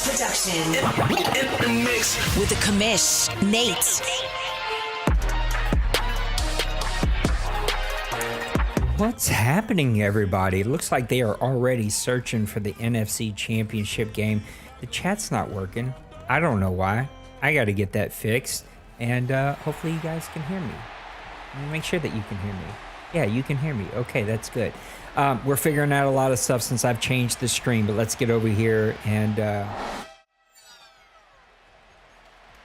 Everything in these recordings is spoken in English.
Production. In the mix. With the commish, Nate. What's happening, everybody? It looks like they are already searching for the NFC Championship game. The chat's not working. I don't know why. I got to get that fixed. And hopefully you guys can hear me. Make sure that you can hear me. Yeah, you can hear me. Okay, that's good. We're figuring out a lot of stuff since I've changed the stream, but let's get over here and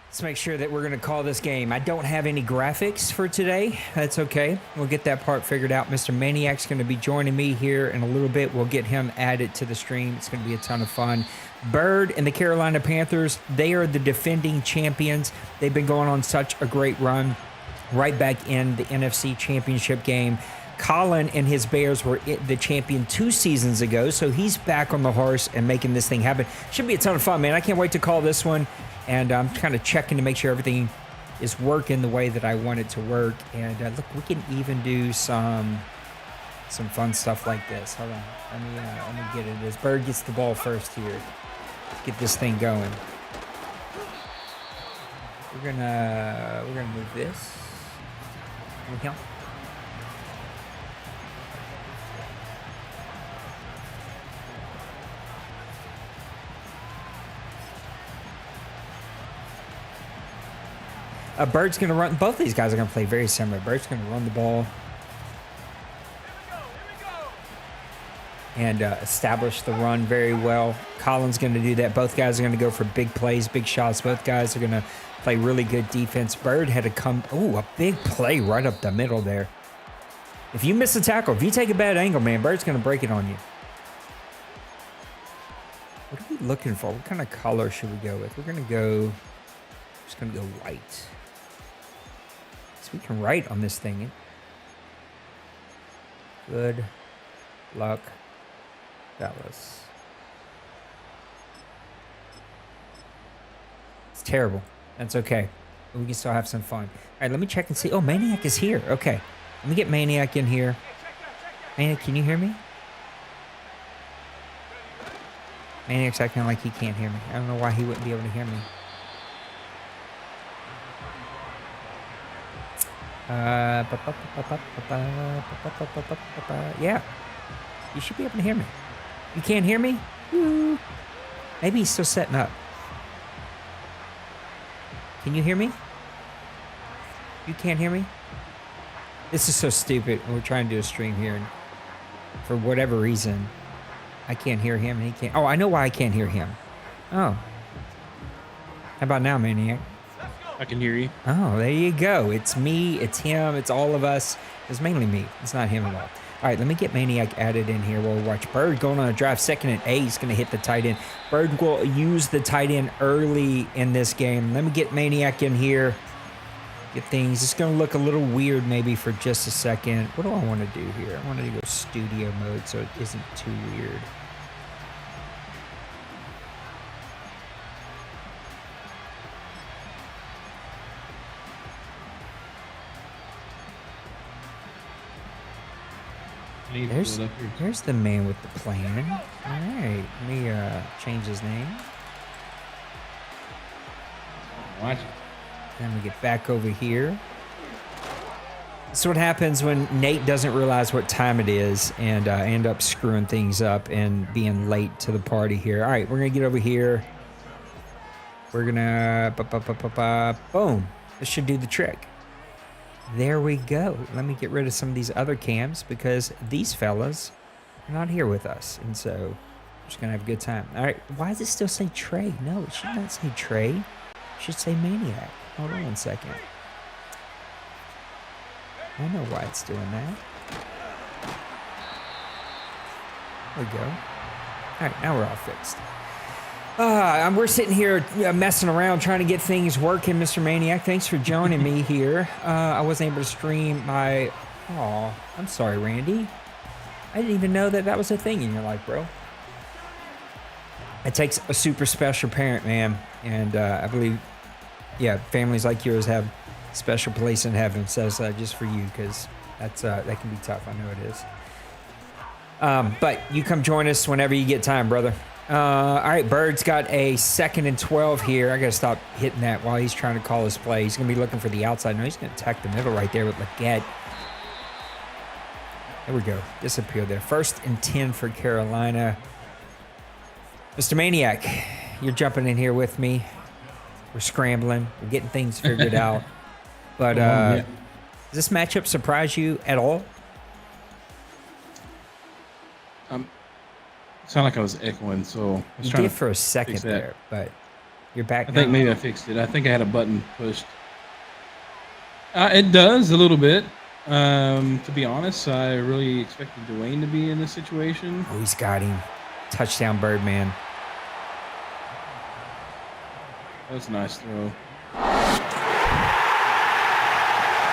let's make sure that we're going to call this game. I don't have any graphics for today. That's okay. We'll get that part figured out. Mr. Maniac's going to be joining me here in a little bit. We'll get him added to the stream. It's going to be a ton of fun. Bird and the Carolina Panthers, they are the defending champions. They've been going on such a great run. Right back in the NFC Championship game. Colin and his Bears were the champion 2 seasons ago, so he's back on the horse and making this thing happen. Should be a ton of fun, man. I can't wait to call this one, and I'm kind of checking to make sure everything is working the way that I want it to work. And look, we can even do some fun stuff like this. Hold on, let me get it. As Bird gets the ball first here, get this thing going. We're gonna move this. Okay. Bird's going to run. Both these guys are going to play very similar. Bird's going to run the ball and establish the run very well. Colin's going to do that. Both guys are going to go for big plays, big shots. Both guys are going to play really good defense. Bird had to come. Oh, a big play right up the middle there. If you miss a tackle, if you take a bad angle, man, Bird's going to break it on you. What are we looking for? What kind of color should we go with? We're going to go, just going to go white. So we can write on this thing. Good luck, fellas. It's terrible. That's okay. We can still have some fun. All right, let me check and see. Oh, Maniac is here. Okay. Let me get Maniac in here. Maniac, can you hear me? Maniac's acting like he can't hear me. I don't know why he wouldn't be able to hear me. Yeah. You should be able to hear me. You can't hear me? Woo. Maybe he's still setting up. Can you hear me? You can't hear me? This is so stupid. We're trying to do a stream here, and for whatever reason, I can't hear him, and he can't. Oh, I know why I can't hear him. Oh. How about now, Maniac? I can hear you. Oh, there you go. It's me, it's him, it's all of us. It's mainly me. It's not him at all. All right, let me get Maniac added in here. We'll watch Bird going on a drive. 2nd and 8. He's going to hit the tight end. Bird will use the tight end early in this game. Let me get Maniac in here. Get things. It's going to look a little weird maybe for just a second. What do I want to do here? I want to go studio mode so it isn't too weird. There's the man with the plan. All right, let me change his name. Watch it. Then we get back over here. This is what happens when Nate doesn't realize what time it is, and I end up screwing things up and being late to the party here. All right, we're gonna get over here. We're gonna boom. This should do the trick. There we go. Let me get rid of some of these other cams because these fellas are not here with us. And so we're just going to have a good time. All right. Why does it still say Trey? No, it should not say Trey. It should say Maniac. Hold on 1 second. I know why it's doing that. There we go. All right. Now we're all fixed. We're sitting here messing around trying to get things working, Mr. Maniac. Thanks for joining me here. I wasn't able to stream my... Oh, I'm sorry, Randy. I didn't even know that was a thing in your life, bro. It takes a super special parent, man. And I believe, yeah, families like yours have special place in heaven. Says just for you, because that can be tough. I know it is. But you come join us whenever you get time, brother. All right, Bird's got a 2nd and 12 here. I got to stop hitting that while he's trying to call his play. He's going to be looking for the outside. No, he's going to attack the middle right there with Leggett. There we go. Disappeared there. 1st and 10 for Carolina. Mr. Maniac, you're jumping in here with me. We're scrambling. We're getting things figured out. But does this matchup surprise you at all? Sound like I was echoing, so I was You trying did to for a second fix that. there, but you're back I now. think maybe I fixed it. I think I had a button pushed. It does a little bit. To be honest, I really expected Dwayne to be in this situation. Oh, he's got him. Touchdown, Birdman. That was a nice throw.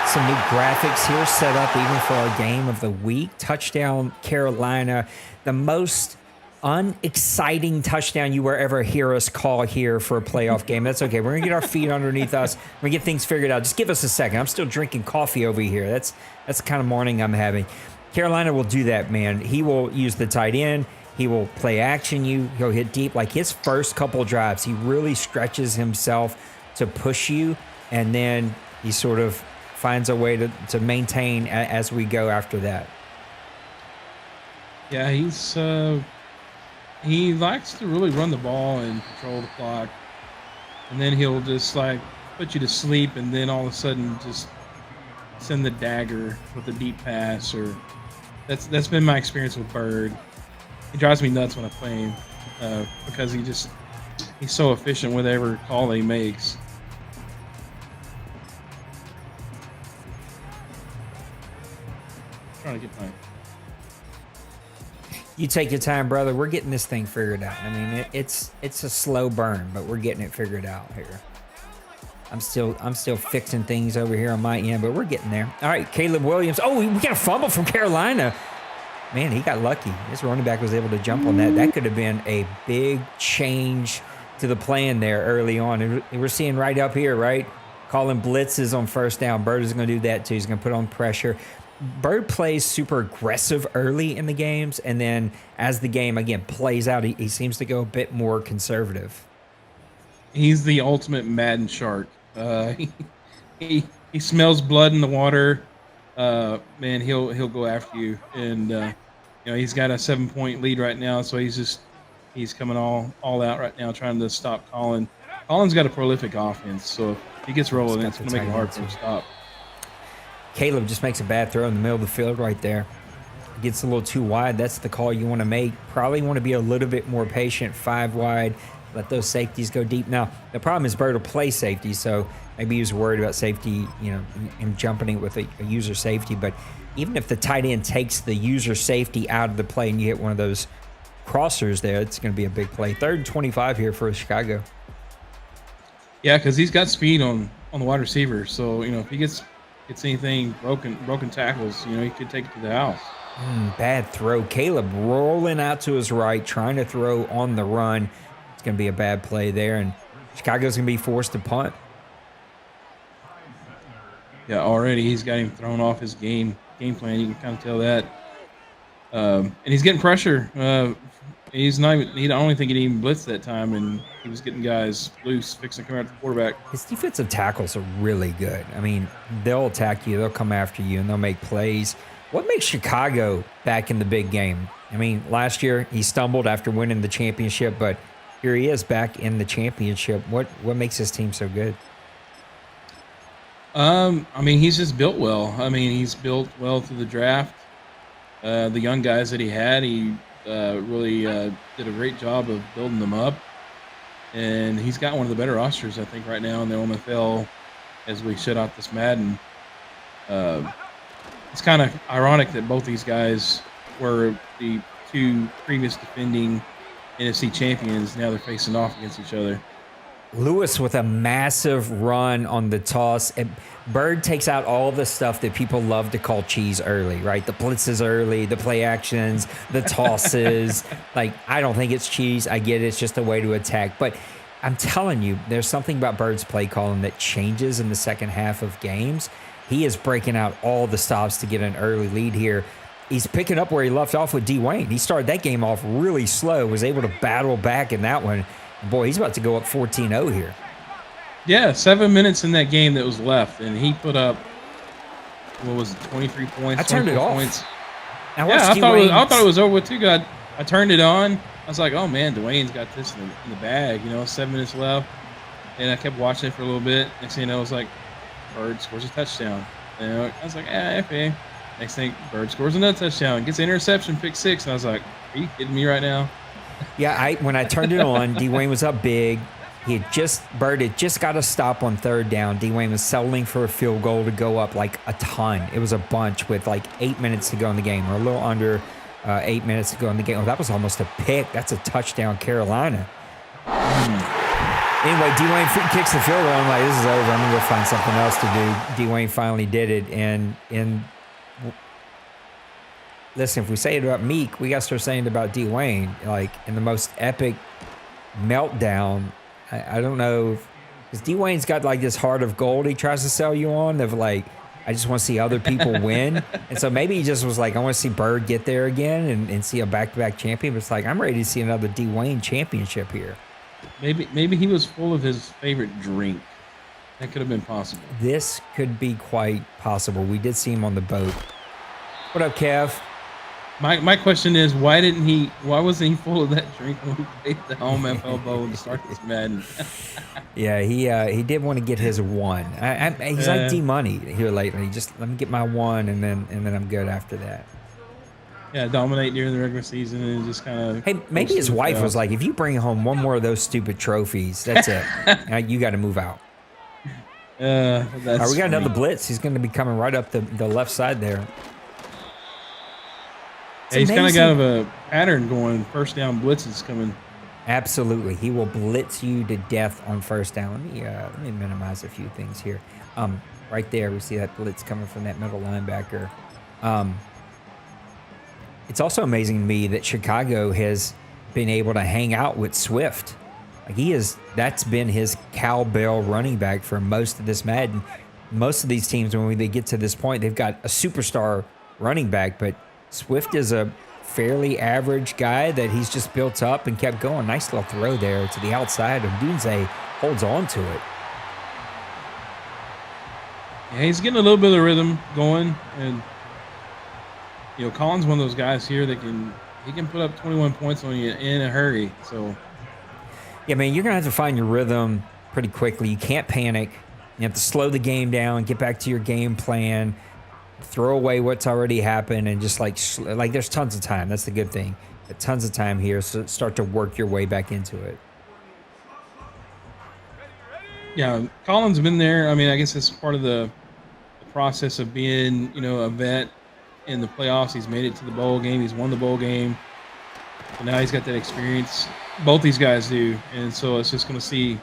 Some new graphics here set up even for our game of the week. Touchdown, Carolina. The most unexciting touchdown you will ever hear us call here for a playoff game. That's okay. We're going to get our feet underneath us. We're going to get things figured out. Just give us a second. I'm still drinking coffee over here. That's the kind of morning I'm having. Carolina will do that, man. He will use the tight end. He will play action you. He'll hit deep. Like his first couple drives, he really stretches himself to push you, and then he sort of finds a way to maintain as we go after that. Yeah, he likes to really run the ball and control the clock, and then he'll just like put you to sleep, and then all of a sudden just send the dagger with a deep pass. Or that's been my experience with Bird. He drives me nuts when I play him because he's so efficient with every call that he makes. Trying to get my. You take your time, brother. We're getting this thing figured out. I mean, it's a slow burn, but we're getting it figured out here. I'm still fixing things over here on my end, but we're getting there. All right, Caleb Williams. Oh, we got a fumble from Carolina. Man, he got lucky. His running back was able to jump on that. That could have been a big change to the plan there early on. And we're seeing right up here, right? Colin blitzes on 1st down. Bird is going to do that too. He's going to put on pressure. Bird plays super aggressive early in the games, and then as the game, again, plays out, he seems to go a bit more conservative. He's the ultimate Madden shark. He smells blood in the water. Man, he'll go after you, and he's got a 7-point lead right now, so he's coming all out right now trying to stop Colin. Colin's got a prolific offense, so if he gets rolling, it's going to make it hard for him to stop. Caleb just makes a bad throw in the middle of the field right there. Gets a little too wide. That's the call you want to make. Probably want to be a little bit more patient, 5 wide. Let those safeties go deep. Now, the problem is Bird will play safety, so maybe he was worried about safety, him jumping it with a user safety. But even if the tight end takes the user safety out of the play and you hit one of those crossers there, it's going to be a big play. 3rd and 25 here for Chicago. Yeah, because he's got speed on the wide receiver. So, if he gets anything broken tackles, he could take it to the house. Bad throw. Caleb rolling out to his right, trying to throw on the run. It's going to be a bad play there, and Chicago's going to be forced to punt. Yeah, already he's got him thrown off his game plan. You can kind of tell that. And he's getting pressure. He's not even, I don't think he even blitzed that time, and he was getting guys loose, fixing to come out to the quarterback. His defensive tackles are really good. I mean, they'll attack you, they'll come after you, and they'll make plays. What makes Chicago back in the big game? I mean, last year he stumbled after winning the championship, but here he is back in the championship. What makes his team so good? I mean, he's just built well. I mean, he's built well through the draft. The young guys that he had, he really did a great job of building them up. And he's got one of the better rosters, I think, right now in the OMFL as we shut out this Madden. It's kind of ironic that both these guys were the 2 previous defending NFC champions. Now they're facing off against each other. Lewis with a massive run on the toss. Bird takes out all the stuff that people love to call cheese early, right? The blitzes early, the play actions, the tosses. Like, I don't think it's cheese. I get it. It's just a way to attack. But I'm telling you, there's something about Bird's play calling that changes in the second half of games. He is breaking out all the stops to get an early lead here. he's picking up where he left off with Dwayne. He started that game off really slow, was able to battle back in that one. Boy, he's about to go up 14-0 here. Yeah, 7 minutes in that game that was left, and he put up, what was it, 23 points? I turned it off. Points. I thought it was over with too. God, I turned it on. I was like, oh man, Dwayne's got this in the bag. 7 minutes left, and I kept watching it for a little bit. Next thing you know, it was like, Bird scores a touchdown. I was like, okay. Next thing, Bird scores another touchdown, gets an interception, pick 6, and I was like, are you kidding me right now? Yeah, when I turned it on, Dwayne was up big. Bird had just got a stop on 3rd down. Dwayne was settling for a field goal to go up like a ton. It was a bunch with like 8 minutes to go in the game, or a little under 8 minutes to go in the game. Oh, that was almost a pick. That's a touchdown, Carolina. Anyway, Dwayne kicks the field goal. I'm like, this is over. I'm going to go find something else to do. Dwayne finally did it. And listen, if we say it about Meek, we got to start saying it about Dwayne. Like, in the most epic meltdown, I don't know, because Dwayne's got like this heart of gold he tries to sell you on of like, I just want to see other people win. And so maybe he just was like, I want to see Bird get there again and see a back-to-back champion. But it's like, I'm ready to see another Dwayne championship here. Maybe he was full of his favorite drink. That could have been possible. This could be quite possible. We did see him on the boat. What up, Kev? My question is, why wasn't he full of that drink when we played the OMFL Bowl to start this Madden? Yeah, he did want to get his one. He's like D-Money here lately. Just let me get my one, and then I'm good after that. Yeah, dominate during the regular season and just kind of. Hey, maybe his wife was like, if you bring home one more of those stupid trophies, that's it. You got to move out. We got another blitz. He's going to be coming right up the left side there. Yeah, he's kind of got a pattern going. First down blitzes coming. Absolutely, he will blitz you to death on first down. Let me minimize a few things here. Right there, we see that blitz coming from that middle linebacker. It's also amazing to me that Chicago has been able to hang out with Swift. Like that's been his cowbell running back for most of this Madden. Most of these teams, when they get to this point, they've got a superstar running back, but Swift is a fairly average guy that he's just built up and kept going. Nice little throw there to the outside, and Dunze holds on to it. Yeah, he's getting a little bit of rhythm going, and Colin's one of those guys here that he can put up 21 points on you in a hurry. So, yeah, man, you're gonna have to find your rhythm pretty quickly. You can't panic. You have to slow the game down, get back to your game plan. Throw away what's already happened and just like there's tons of time. That's the good thing. Tons of time here, so start to work your way back into it. Yeah, Colin's been there. I mean, I guess it's part of the process of being, a vet in the playoffs. He's made it to the bowl game. He's won the bowl game. And now he's got that experience. Both these guys do. And so it's just going to see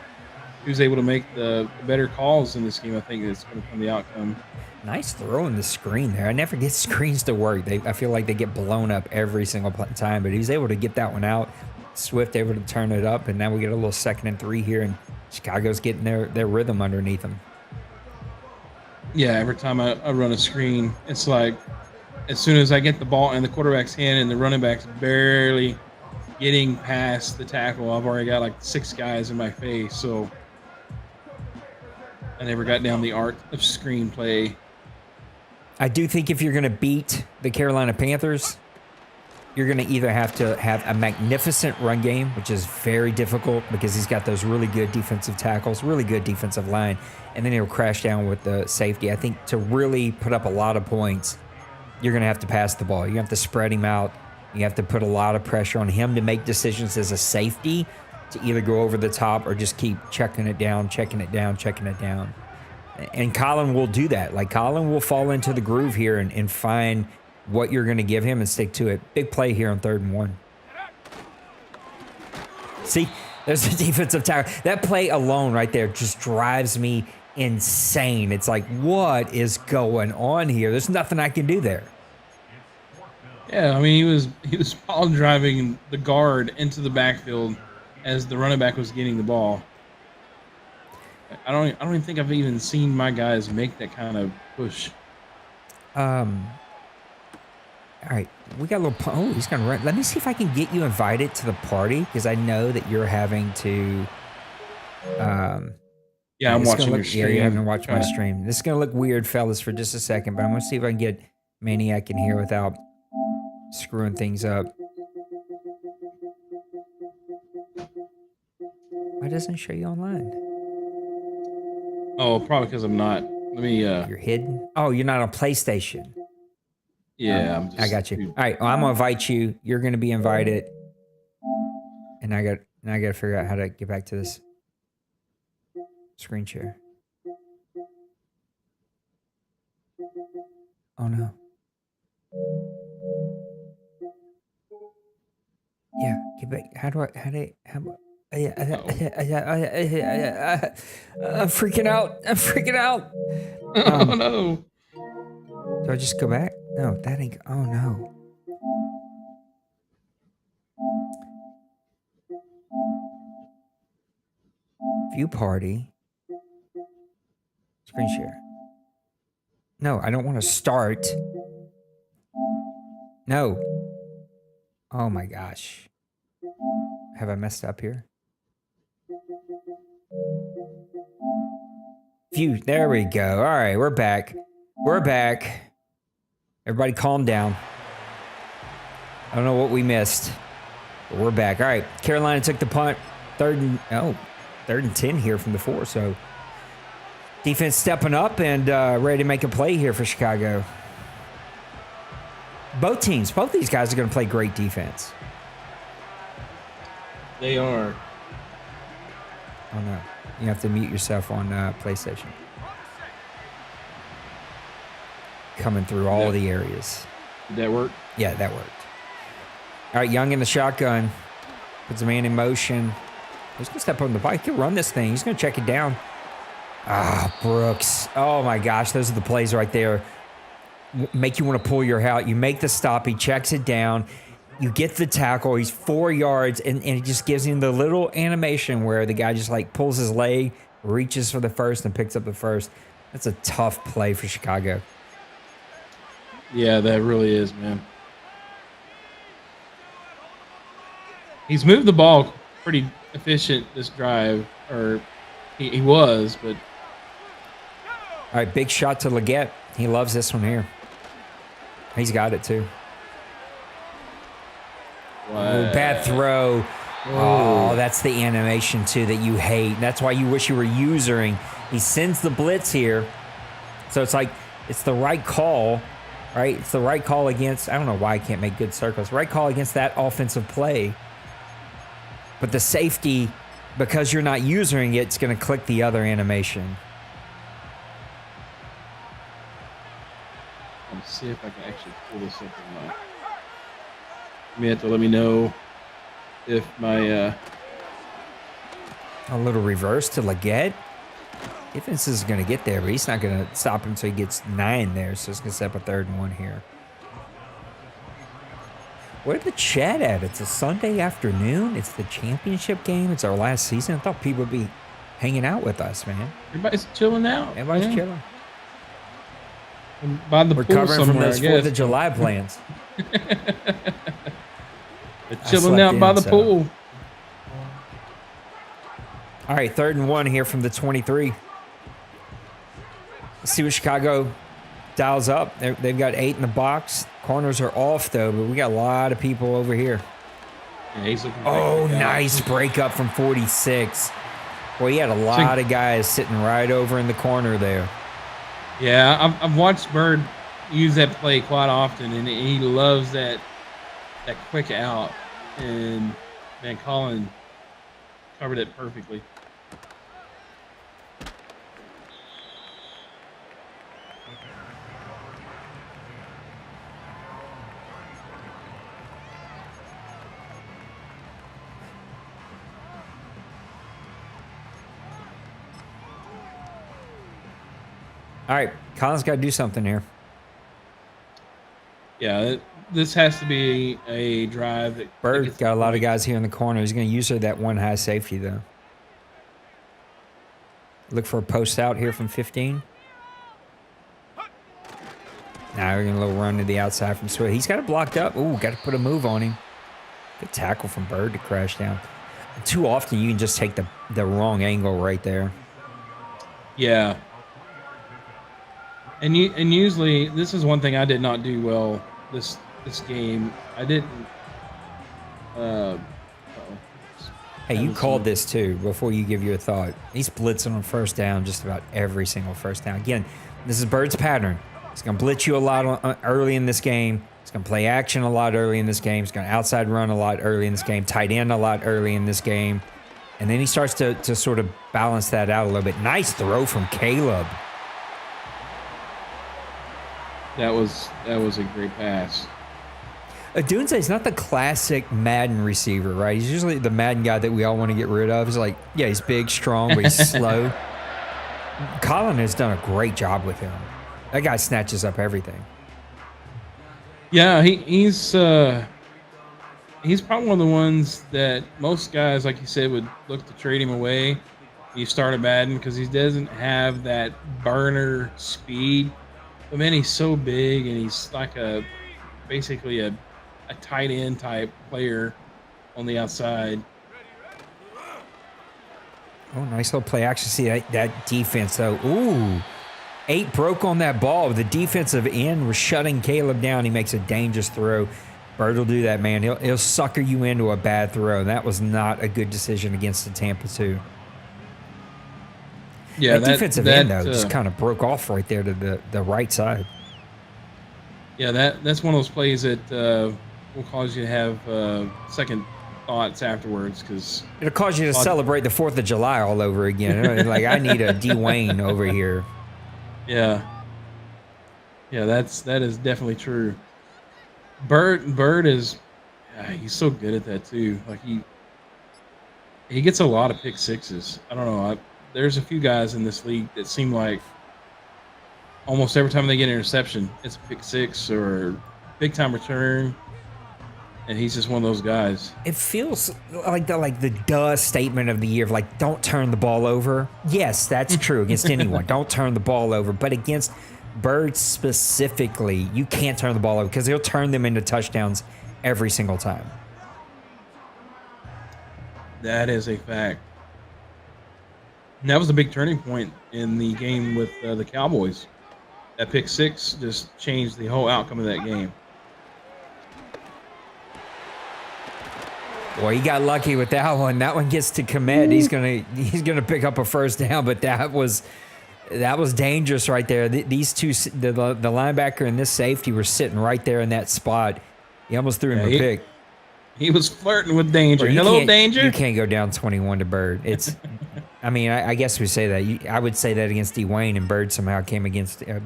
who's able to make the better calls in this game. I think it's going to come the outcome. Nice throw in the screen there. I never get screens to work. I feel like they get blown up every single time, but he was able to get that one out. Swift able to turn it up, and now we get a little 2nd and 3 here, and Chicago's getting their rhythm underneath them. Yeah, every time I run a screen, it's like as soon as I get the ball in the quarterback's hand and the running back's barely getting past the tackle, I've already got like 6 guys in my face. So I never got down the art of screenplay. I do think if you're going to beat the Carolina Panthers, you're going to either have to have a magnificent run game, which is very difficult because he's got those really good defensive tackles, really good defensive line, and then he'll crash down with the safety. I think to really put up a lot of points, you're going to have to pass the ball. You have to spread him out. You have to put a lot of pressure on him to make decisions as a safety to either go over the top or just keep checking it down. And Colin will do that. Like, Colin will fall into the groove here and find what you're going to give him and stick to it. Big play here on 3rd and 1. See, there's the defensive tackle. That play alone right there just drives me insane. It's like, what is going on here? There's nothing I can do there. Yeah, I mean, he was ball driving the guard into the backfield as the running back was getting the ball. I don't even think I've even seen my guys make that kind of push. All right, we got a little. Oh, he's gonna run. Let me see if I can get you invited to the party because I know that you're having to. Yeah, I'm watching your Yeah, you're stream. having to watch my stream. This is gonna look weird, fellas, for just a second, but I'm gonna see if I can get Maniac in here without screwing things up. Why doesn't it show you online? Oh, probably because I'm not. Let me. You're hidden. Oh, you're not on PlayStation. Yeah, I'm just. I got you. All right, well, I'm gonna invite you. You're gonna be invited, and I got to figure out how to get back to this screen share. Oh no. Yeah, get back. I'm freaking out. I'm freaking out. Oh no. Do I just go back? No, that ain't. Oh no. View party. Screen share. No, I don't want to start. No. Oh my gosh. Have I messed up here? View. There we go. All right, we're back. We're back. Everybody calm down. I don't know what we missed, but we're back. All right, Carolina took the punt. Third and 10 here from the 4. So defense stepping up and ready to make a play here for Chicago. Both teams, both these guys are going to play great defense. They are. Oh no, you have to mute yourself on PlayStation. Coming through all the areas. Did that work? Yeah, that worked. All right, Young in the shotgun. Puts a man in motion. He's going to step on the bike. He'll run this thing. He's going to check it down. Ah, Brooks. Oh, my gosh. Those are the plays right there. Make you want to pull your hat. You make the stop. He checks it down. You get the tackle. He's 4 yards, and it just gives him the little animation where the guy just, like, pulls his leg, reaches for the first, and picks up the first. That's a tough play for Chicago. Yeah, that really is, man. He's moved the ball pretty efficient this drive, or he was, but... All right, big shot to Leggett. He loves this one here. He's got it, too. Oh, bad throw. Oh, that's the animation, too, that you hate. That's why you wish you were usering. He sends the blitz here. So it's like, it's the right call, right? It's the right call against, I don't know why I can't make good circles. Right call against that offensive play. But the safety, because you're not using it, it's going to click the other animation. Let's see if I can actually pull this up in my... You may have to let me know if my... A little reverse to Leggett. Defense is going to get there, but he's not going to stop him until he gets 9 there. So it's going to set up a 3rd and 1 here. Where's the chat at? It's a Sunday afternoon. It's the championship game. It's our last season. I thought people would be hanging out with us, man. Everybody's chilling out. Everybody's chilling. By the We're pool covering from somewhere, those 4th of July plans. They're chilling out by the pool. All right, 3rd and 1 here from the 23. Let's see what Chicago dials up. They've got 8 in the box. Corners are off, though, but we got a lot of people over here. Yeah, he's looking nice break up from 46. Boy, he had a lot of guys sitting right over in the corner there. Yeah, I've watched Bird use that play quite often, and he loves that quick out. And, man, Colin covered it perfectly. All right, Colin's got to do something here. Yeah, this has to be a drive that... Bird's got a lot of guys here in the corner. He's going to use that one high safety, though. Look for a post out here from 15. Now we're going to a little run to the outside from Swift. He's got it blocked up. Ooh, got to put a move on him. Good tackle from Bird to crash down. Too often you can just take the wrong angle right there. Yeah. And usually this is one thing I did not do well this game. I didn't. Hey, you called this too before you give your thought. He's blitzing on first down just about every single first down. Again, this is Bird's pattern. He's going to blitz you a lot early in this game. He's going to play action a lot early in this game. He's going to outside run a lot early in this game, tight end a lot early in this game. And then he starts to sort of balance that out a little bit. Nice throw from Caleb. That was a great pass. Dunze is not the classic Madden receiver, right? He's usually the Madden guy that we all want to get rid of. He's like, yeah, he's big, strong, but he's slow. Colin has done a great job with him. That guy snatches up everything. Yeah, he's probably one of the ones that most guys, like you said, would look to trade him away. You start a Madden because he doesn't have that burner speed. But man, he's so big and he's like basically a tight end type player on the outside. Oh, nice little play action. See that defense though. Ooh, 8 broke on that ball. The defensive end was shutting Caleb down. He makes a dangerous throw. Bird will do that, man. He'll sucker you into a bad throw. That was not a good decision against the Tampa 2. Yeah, that defensive end though just kind of broke off right there to the right side. Yeah, that's one of those plays that will cause you to have second thoughts afterwards, because it'll cause you to celebrate the 4th of July all over again. Like, I need a Dwayne over here. Yeah, that is definitely true. Bird is he's so good at that too. Like he gets a lot of pick sixes. I don't know. There's a few guys in this league that seem like almost every time they get an interception, it's a pick six or big time return, and he's just one of those guys. It feels like the duh statement of the year of like, don't turn the ball over. Yes, that's true against anyone. Don't turn the ball over, but against Bird specifically, you can't turn the ball over because he'll turn them into touchdowns every single time. That is a fact. And that was a big turning point in the game with the Cowboys. That pick six just changed the whole outcome of that game. Boy, he got lucky with that one. That one gets to Komet. He's gonna pick up a first down, but that was dangerous right there. These two, the linebacker and this safety, were sitting right there in that spot. He almost threw him a pick. He was flirting with danger. Hello, danger. You can't go down 21 to Bird. It's, I mean, I guess we say that. I would say that against Dwayne, and Bird somehow came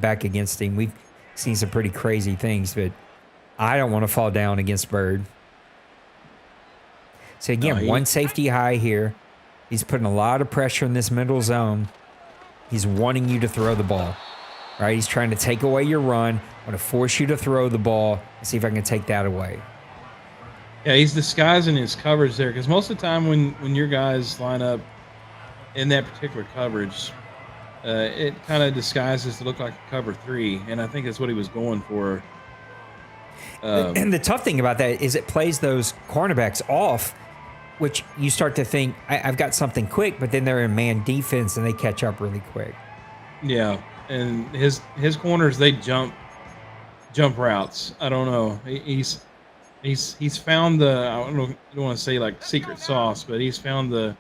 back against him. We've seen some pretty crazy things, but I don't want to fall down against Bird. So again, one safety high here. He's putting a lot of pressure in this middle zone. He's wanting you to throw the ball, right? He's trying to take away your run. I want to force you to throw the ball and see if I can take that away. Yeah, he's disguising his coverage there, because most of the time when your guys line up in that particular coverage, it kind of disguises to look like a cover 3, and I think that's what he was going for. And the tough thing about that is it plays those cornerbacks off, which you start to think, I've got something quick, but then they're in man defense and they catch up really quick. Yeah, and his corners, they jump routes. I don't know. He's found the, I don't want to say like secret sauce, but he's found the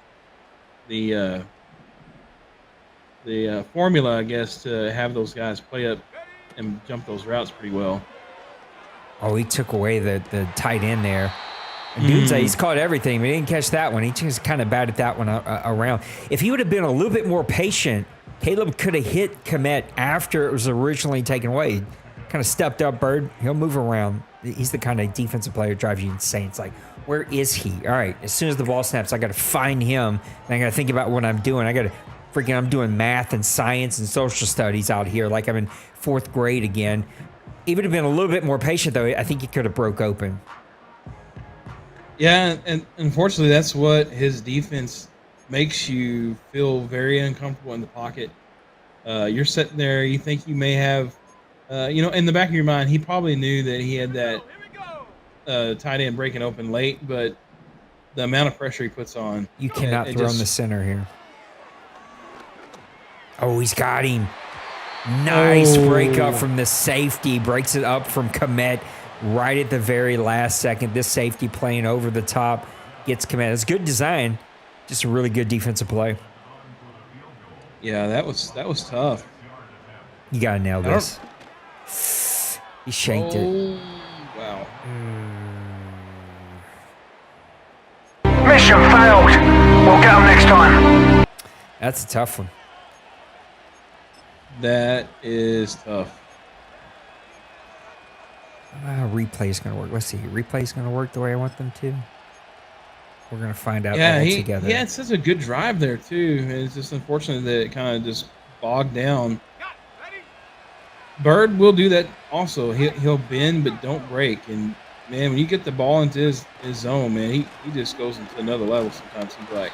formula, I guess, to have those guys play up and jump those routes pretty well. Oh, he took away the tight end there. He's caught everything, but he didn't catch that one. He just kind of batted that one around. If he would have been a little bit more patient, Caleb could have hit Komet after it was originally taken away. Kind of stepped up, Bird. He'll move around. He's the kind of defensive player that drives you insane. It's like, where is he? All right, as soon as the ball snaps, I got to find him, and I got to think about what I'm doing. I'm doing math and science and social studies out here like I'm in 4th grade again. He would have been a little bit more patient, though. I think he could have broke open. Yeah, and unfortunately, that's what his defense makes you feel very uncomfortable in the pocket. You're sitting there, you think you may have in the back of your mind, he probably knew that he had that tight end breaking open late, but the amount of pressure he puts on. You cannot throw in the center here. Oh, he's got him. Nice break up from the safety. Breaks it up from Komet right at the very last second. This safety playing over the top gets Komet. It's good design. Just a really good defensive play. Yeah, that was tough. You got to nail this. He shanked it. Wow. Mission failed. We'll get them next time. That's a tough one. That is tough. Replay is going to work. Let's see. Replay is going to work the way I want them to. We're going to find out all together. Yeah, it's such a good drive there, too. It's just unfortunate that it kind of just bogged down. Bird will do that also. He'll bend but don't break. And, man, when you get the ball into his zone, man, he just goes into another level sometimes. He's like,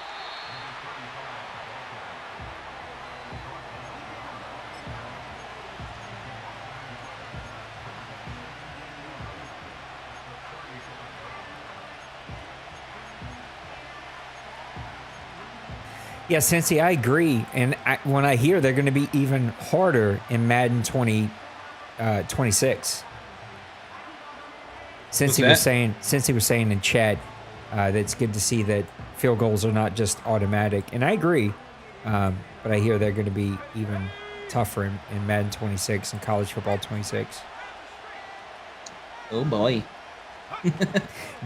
yeah, Cincy, I agree. And when I hear they're going to be even harder in Madden 26. Cincy was saying in chat that it's good to see that field goals are not just automatic. And I agree. But I hear they're going to be even tougher in Madden 26 and college football 26. oh, boy.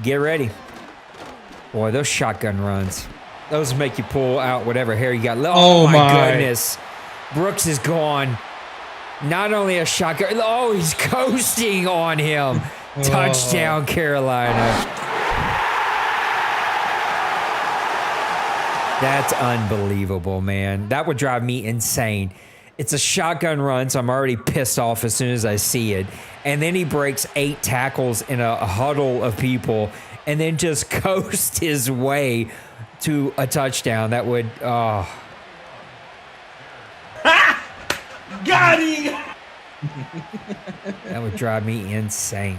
Get ready. Boy, those shotgun runs. Those make you pull out whatever hair you got. Oh, my goodness. Brooks is gone. Not only a shotgun. Oh, he's coasting on him. Touchdown, Carolina. That's unbelievable, man. That would drive me insane. It's a shotgun run, so I'm already pissed off as soon as I see it. And then he breaks 8 tackles in a huddle of people and then just coast his way to a touchdown. That would, Got him! that would drive me insane.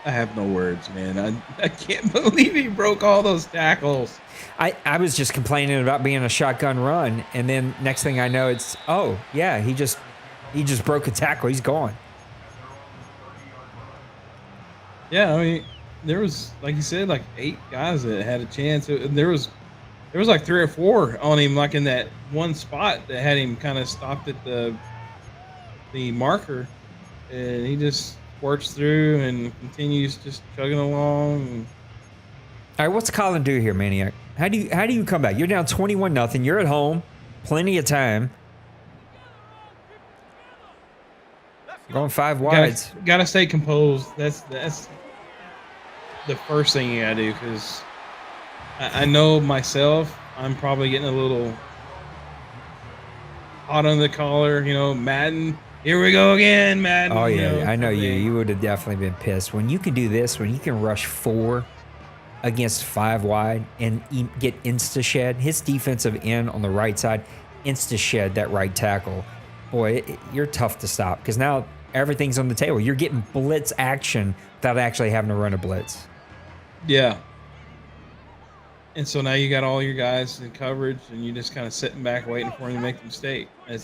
I have no words, man. I can't believe he broke all those tackles. I was just complaining about being a shotgun run, and then next thing I know, it's, oh, yeah, he just broke a tackle. He's gone. Yeah, I mean, there was, like you said, like 8 guys that had a chance. There was like 3 or 4 on him, like in that one spot that had him kind of stopped at the marker, and he just works through and continues just chugging along. All right, what's Colin do here, Maniac? How do you come back? You're down 21-0. You're at home, plenty of time. Going 5 wides. Gotta stay composed. That's the first thing you gotta do, because I know myself, I'm probably getting a little hot on the collar. Madden, here we go again, Madden. Oh yeah, I know you. You would have definitely been pissed when you can do this. When you can rush 4 against 5 wide and get insta shed. His defensive end on the right side, insta shed that right tackle. Boy, you're tough to stop because now everything's on the table. You're getting blitz action without actually having to run a blitz. Yeah. And so now you got all your guys in coverage, and you just kind of sitting back waiting for him to make the mistake. You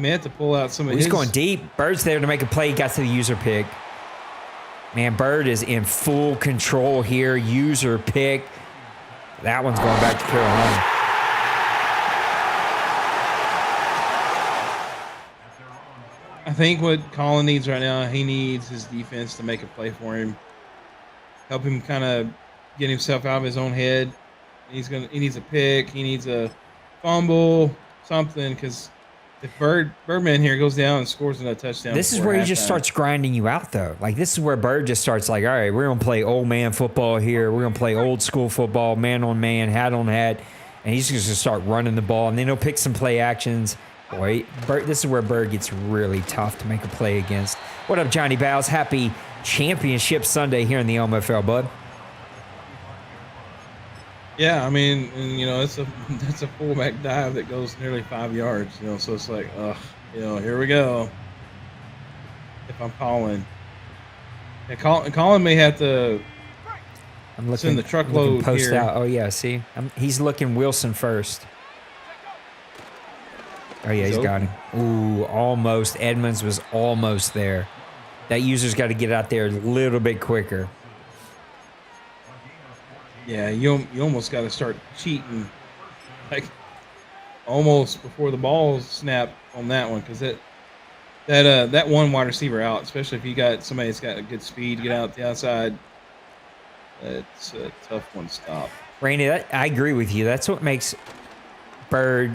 may have to pull out some of his. He's going deep. Bird's there to make a play. He got to the user pick. Man, Bird is in full control here. User pick. That one's going back to Carolina. I think what Colin needs right now, he needs his defense to make a play for him. Help him kind of get himself out of his own head. He needs a pick. He needs a fumble, something, because if Birdman here goes down and scores another touchdown. This is where he just starts grinding you out, though. Like, this is where Bird just starts like, all right, we're going to play old man football here. We're going to play old school football, man on man, hat on hat. And he's just going to start running the ball. And then he'll pick some play actions. Boy, this is where Bird gets really tough to make a play against. What up, Johnny Bows? Happy Championship Sunday here in the OMFL, bud. Yeah, I mean, and, it's that's a fullback dive that goes nearly 5 yards. So it's like, ugh, here we go. If I'm calling, and Colin may have to I'm looking, send the looking truckload post here. out. Oh yeah, see, he's looking Wilson first. Oh yeah, he's got him. Ooh, almost. Edmonds was almost there. That user's got to get out there a little bit quicker. Yeah, you almost got to start cheating, like almost before the ball snap on that one, because that one wide receiver out, especially if you got somebody that's got a good speed to get out the outside, it's a tough one to stop. Randy, I agree with you. That's what makes Bird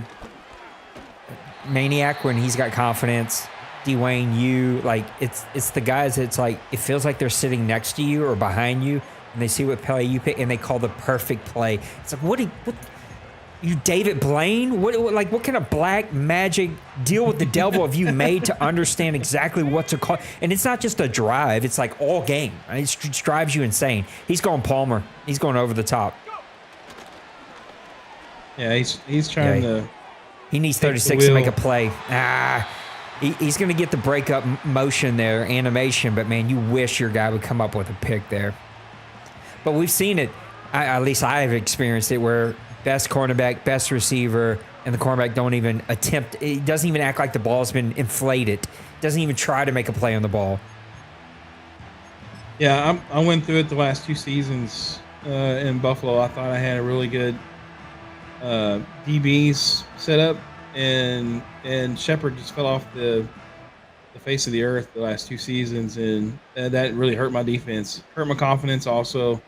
maniac when he's got confidence. Dwayne, you like it's the guys that's like it feels like they're sitting next to you or behind you, and they see what play you pick and they call the perfect play. It's like what you David Blaine? What kind of black magic deal with the devil have you made to understand exactly what to call? And it's not just a drive; it's like all game. It drives you insane. He's going Palmer. He's going over the top. Yeah, he's trying to. He needs 36 to make a play. He's going to get the breakup motion there, animation, but man, you wish your guy would come up with a pick there. But we've seen it, at least I have experienced it, where best cornerback, best receiver, and the cornerback don't even attempt, it doesn't even act like the ball's been inflated. Doesn't even try to make a play on the ball. Yeah, I went through it the last 2 seasons in Buffalo. I thought I had a really good DBs set up, and Shepard just fell off the face of the earth the last 2 seasons, and that really hurt my defense, hurt my confidence. Also,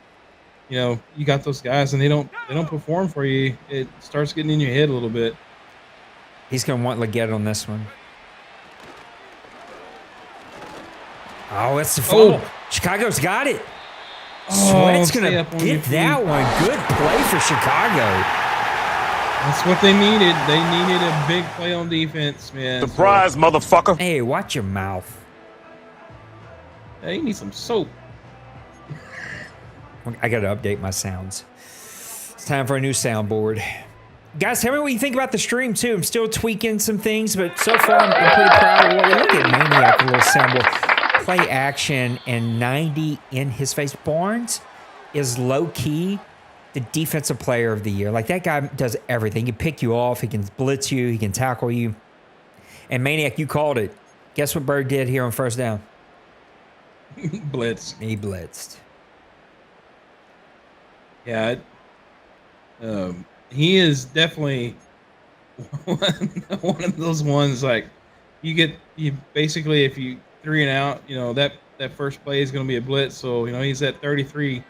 you got those guys and they don't perform for you. It starts getting in your head a little bit. He's going to want Leggett on this one. Oh, it's the fumble. Chicago's got it. Sweat's going to get that one. Good play for Chicago. That's what they needed. They needed a big play on defense, man. Surprise, motherfucker. Hey, watch your mouth. Hey, you need some soap. I got to update my sounds. It's time for a new soundboard. Guys, tell me what you think about the stream, too. I'm still tweaking some things, but so far I'm pretty proud of what we look at. Maniac, a little soundboard. Play action and 90 in his face. Barnes is low-key the defensive player of the year. Like, that guy does everything. He can pick you off. He can blitz you. He can tackle you. And Maniac, you called it. Guess what Bird did here on first down? Blitz. He blitzed. Yeah. He is definitely one of those ones, like, you basically, if you 3 and out, that first play is going to be a blitz. So, he's at 33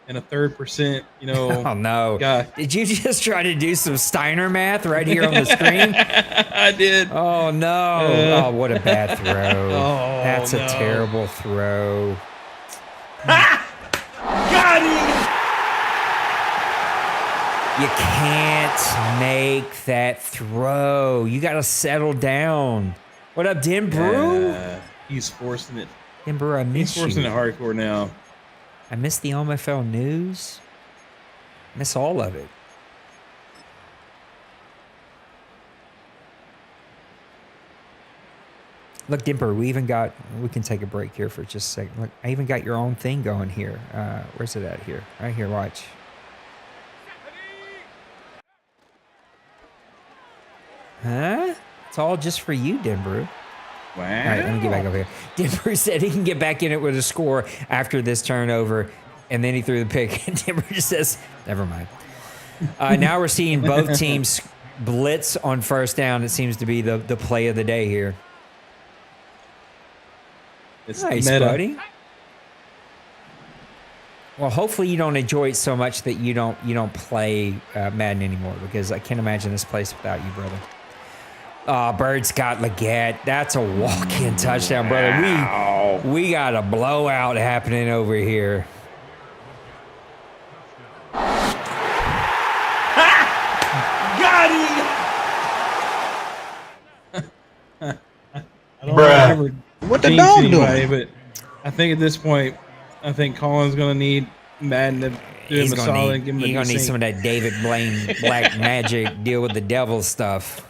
and a third %, Oh, no. Guy. Did you just try to do some Steiner math right here on the screen? I did. Oh, no. Oh, what a bad throw. That's no. a terrible throw. Got him! You can't make that throw. You got to settle down. What up, Denbrew? He's forcing it. Denbrew, I miss He's forcing you. it hardcore now. I miss the OMFL news. I miss all of it. Look, Dimper, we can take a break here for just a second. Look, I even got your own thing going here. Where's it at here? Right here, watch. Huh? It's all just for you, Denbrew. Wow. All right, let me get back over here. Denver said he can get back in it with a score after this turnover, and then he threw the pick. And Denver just says, never mind. Now we're seeing both teams blitz on first down. It seems to be the play of the day here. It's Nice, meta. buddy. Well, hopefully you don't enjoy it so much that you don't play Madden anymore, because I can't imagine this place without you, brother. Oh, Bird's got Leggett. That's a walk-in touchdown, brother. Wow. We got a blowout happening over here. Got him! I don't know Bruh. What the jinx dog anybody, doing? but I think at this point, I think Colin's going to need Madden to do him a solid. Give him He's a gonna need decent- some of that David Blaine black magic, deal with the devil stuff.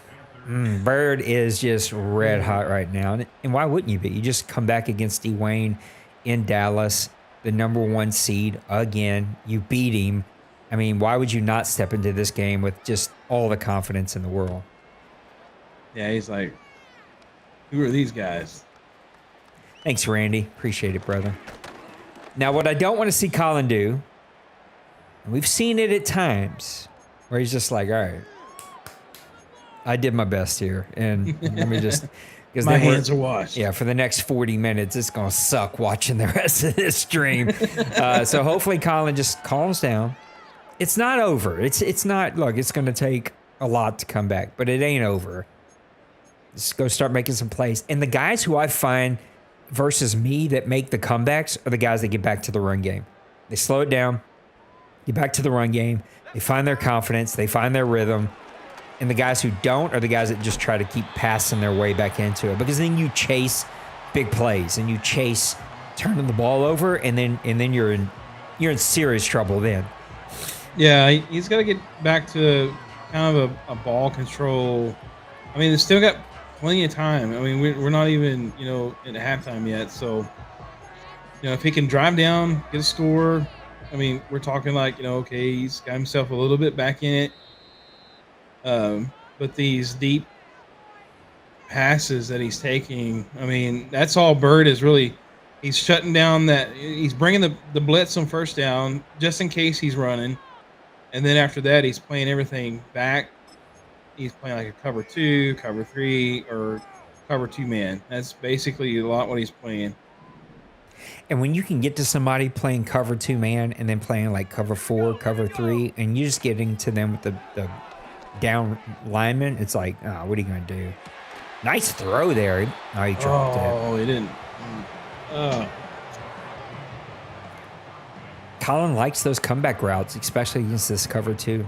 Bird is just red hot right now. And why wouldn't you be? You just come back against Dwayne in Dallas, the #1 seed again. You beat him. I mean, why would you not step into this game with just all the confidence in the world? Yeah, he's like, who are these guys? Thanks, Randy. Appreciate it, brother. Now, what I don't want to see Colin do, and we've seen it at times, where he's just like, all right, I did my best here. And let me just... Because My hands are washed. Yeah, for the next 40 minutes, it's going to suck watching the rest of this stream. So hopefully Colin just calms down. It's not over. It's not, look, it's going to take a lot to come back, but it ain't over. Just go start making some plays. And the guys who I find versus me that make the comebacks are the guys that get back to the run game. They slow it down, get back to the run game. They find their confidence. They find their rhythm. And the guys who don't are the guys that just try to keep passing their way back into it, because then you chase big plays and you chase turning the ball over, and then you're in serious trouble then. Yeah, he's got to get back to kind of a ball control. I mean, it's still got plenty of time. I mean, we're not even in halftime yet, so if he can drive down, get a score. I mean, we're talking like okay, he's got himself a little bit back in it. But these deep passes that he's taking, I mean, that's all Bird is really. He's shutting down that. He's bringing the blitz on first down just in case he's running, and then after that, he's playing everything back. He's playing like a cover 2, cover 3, or cover 2 man. That's basically a lot what he's playing. And when you can get to somebody playing cover 2 man and then playing like cover 4, cover 3, and you're just getting to them with the down lineman, it's like, oh, what are you going to do? Nice throw there. Oh, he dropped it. Oh, he didn't. Colin likes those comeback routes, especially against this cover 2.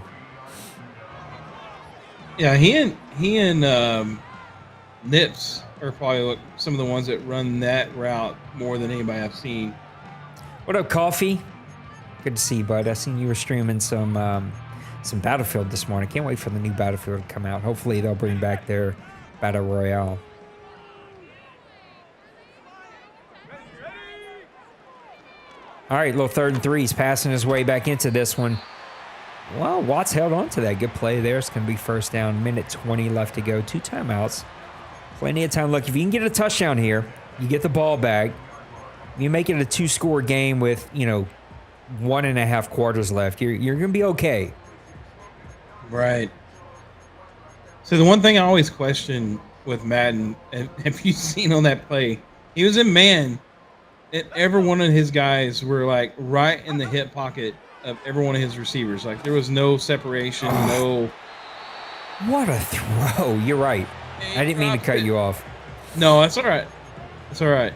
Yeah, he and Nips are probably some of the ones that run that route more than anybody I've seen. What up, Coffee? Good to see you, bud. I seen you were streaming some Battlefield this morning. Can't wait for the new Battlefield to come out. Hopefully they'll bring back their Battle Royale. All right, little 3rd and 3. He's passing his way back into this one. Well, Watts held on to that. Good play there. It's going to be first down. Minute 20 left to go. 2 timeouts. Plenty of time. Look, if you can get a touchdown here, you get the ball back. You make it a 2-score game with, 1.5 quarters left. You're going to be okay. Right. So the one thing I always question with Madden, have you seen on that play, he was in man, and every one of his guys were like right in the hip pocket of every one of his receivers. Like there was no separation, no. What a throw. You're right. I didn't mean to cut you off. No, that's all right. That's all right.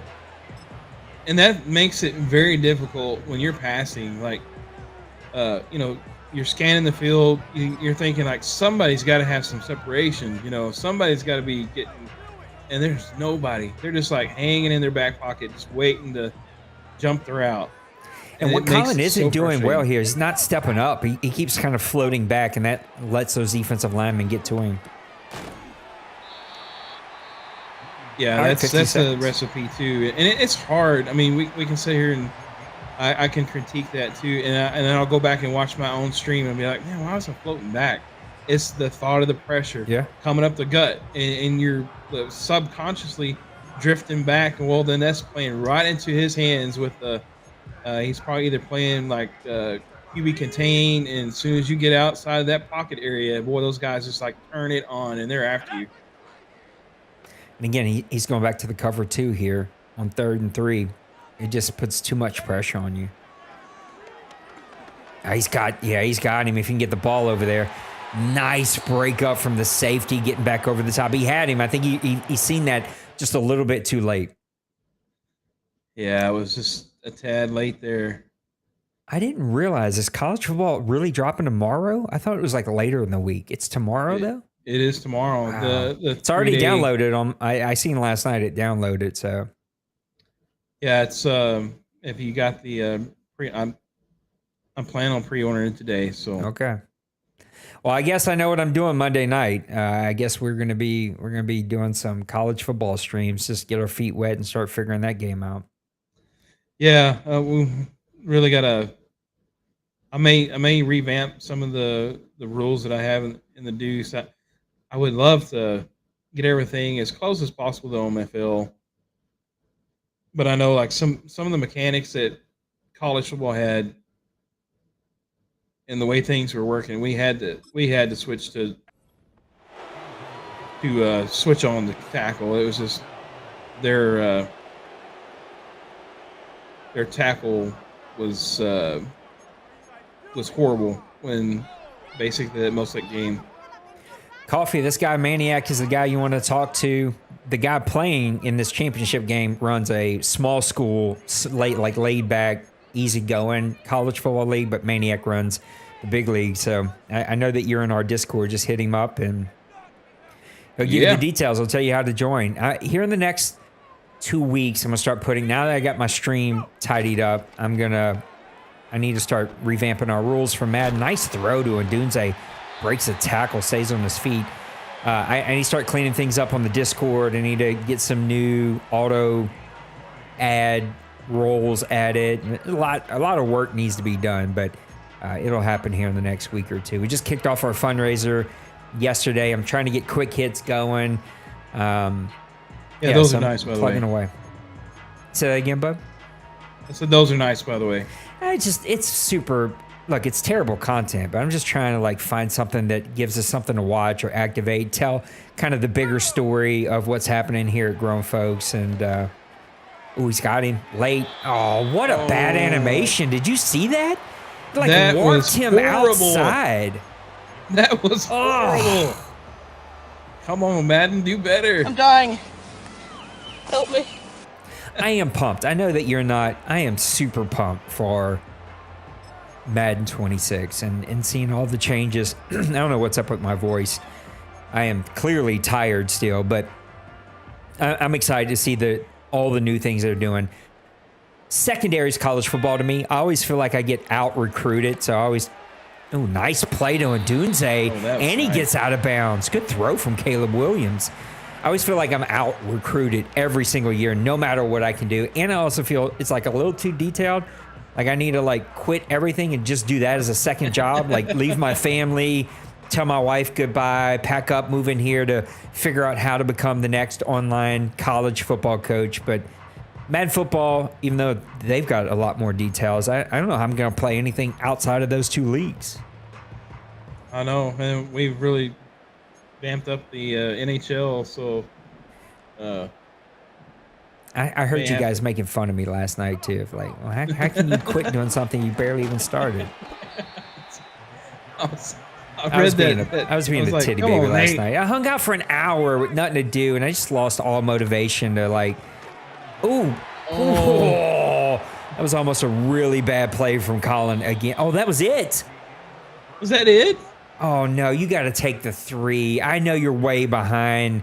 And that makes it very difficult when you're passing. Like, you're scanning the field. You're thinking like somebody's got to have some separation. Somebody's got to be getting. And there's nobody. They're just like hanging in their back pocket, just waiting to jump the route. And what Colin isn't doing well here is not stepping up. He keeps kind of floating back, and that lets those defensive linemen get to him. Yeah, that's a recipe too, and it's hard. I mean, we can sit here and I can critique that too, and then I'll go back and watch my own stream and be like, man, why was I floating back? It's the thought of the pressure coming up the gut, and you're subconsciously drifting back, and well, then that's playing right into his hands with the. He's probably either playing like QB contain, and as soon as you get outside of that pocket area, boy, those guys just like turn it on, and they're after you. And again, he's going back to the cover 2 here on 3rd and 3. It just puts too much pressure on you. He's got him. If you can get the ball over there. Nice break up from the safety, getting back over the top. He had him. I think he's seen that just a little bit too late. Yeah, it was just a tad late there. I didn't realize, is college football really dropping tomorrow? I thought it was like later in the week. It's tomorrow, though? It is tomorrow. Wow. It's already downloaded on. I seen last night it downloaded. So yeah, it's if you got the I'm planning on pre-ordering it today. So Okay. Well, I guess I know what I'm doing Monday night. I guess we're gonna be doing some college football streams, just get our feet wet and start figuring that game out. yeah, we really gotta. I may revamp some of the rules that I have in the Deuce. I would love to get everything as close as possible to OMFL, but I know like some of the mechanics that college football had and the way things were working, we had to switch to switch on the tackle. It was just their tackle was horrible when basically most of that game. Coffee, this guy Maniac is the guy you want to talk to. The guy playing in this championship game runs a small school, laid back, easygoing college football league, but Maniac runs the big league. So I know that you're in our Discord. Just hit him up and he'll give you the details. He'll tell you how to join. Here in the next 2 weeks, I'm going to start putting, now that I got my stream tidied up, I need to start revamping our rules for Madden. Nice throw to Odunze. Breaks a tackle, stays on his feet. I need to start cleaning things up on the Discord. I need to get some new auto ad roles added. A lot of work needs to be done, but it'll happen here in the next week or two. We just kicked off our fundraiser yesterday. I'm trying to get quick hits going. Those are nice, by the way. Plugging away. Say that again, bud? I said those are nice, by the way. It's super. Look, it's terrible content, but I'm just trying to like find something that gives us something to watch or activate, tell kind of the bigger story of what's happening here at Grown Folks. And he's got him late. Oh, what a bad animation! Did you see that? Like that warped him horrible. outside. That was horrible. Come on, Madden, do better. I'm dying. Help me. I am pumped. I know that you're not. I am super pumped for Madden 26 and seeing all the changes. I don't know what's up with my voice. I am clearly tired still, but I'm excited to see all the new things they're doing. Secondary is college football to me. I always feel like I get out recruited, so I always. Oh, nice play to Odunze, and he gets out of bounds. Good throw from Caleb Williams. I always feel like I'm out recruited every single year, no matter what I can do. And I also feel it's like a little too detailed. Like I need to like quit everything and just do that as a second job. Like leave my family, tell my wife goodbye, pack up, move in here to figure out how to become the next online college football coach. But Madden football, even though they've got a lot more details, I don't know how I'm going to play anything outside of those two leagues. I know, and we've really vamped up the NHL. So I heard you guys making fun of me last night too. Of like, well, how can you quit doing something you barely even started? I was being a titty baby last night. I hung out for an hour with nothing to do, and I just lost all motivation to like. Ooh. That was almost a really bad play from Colin again. Oh, that was it. Was that it? Oh, no, you got to take the 3. I know you're way behind.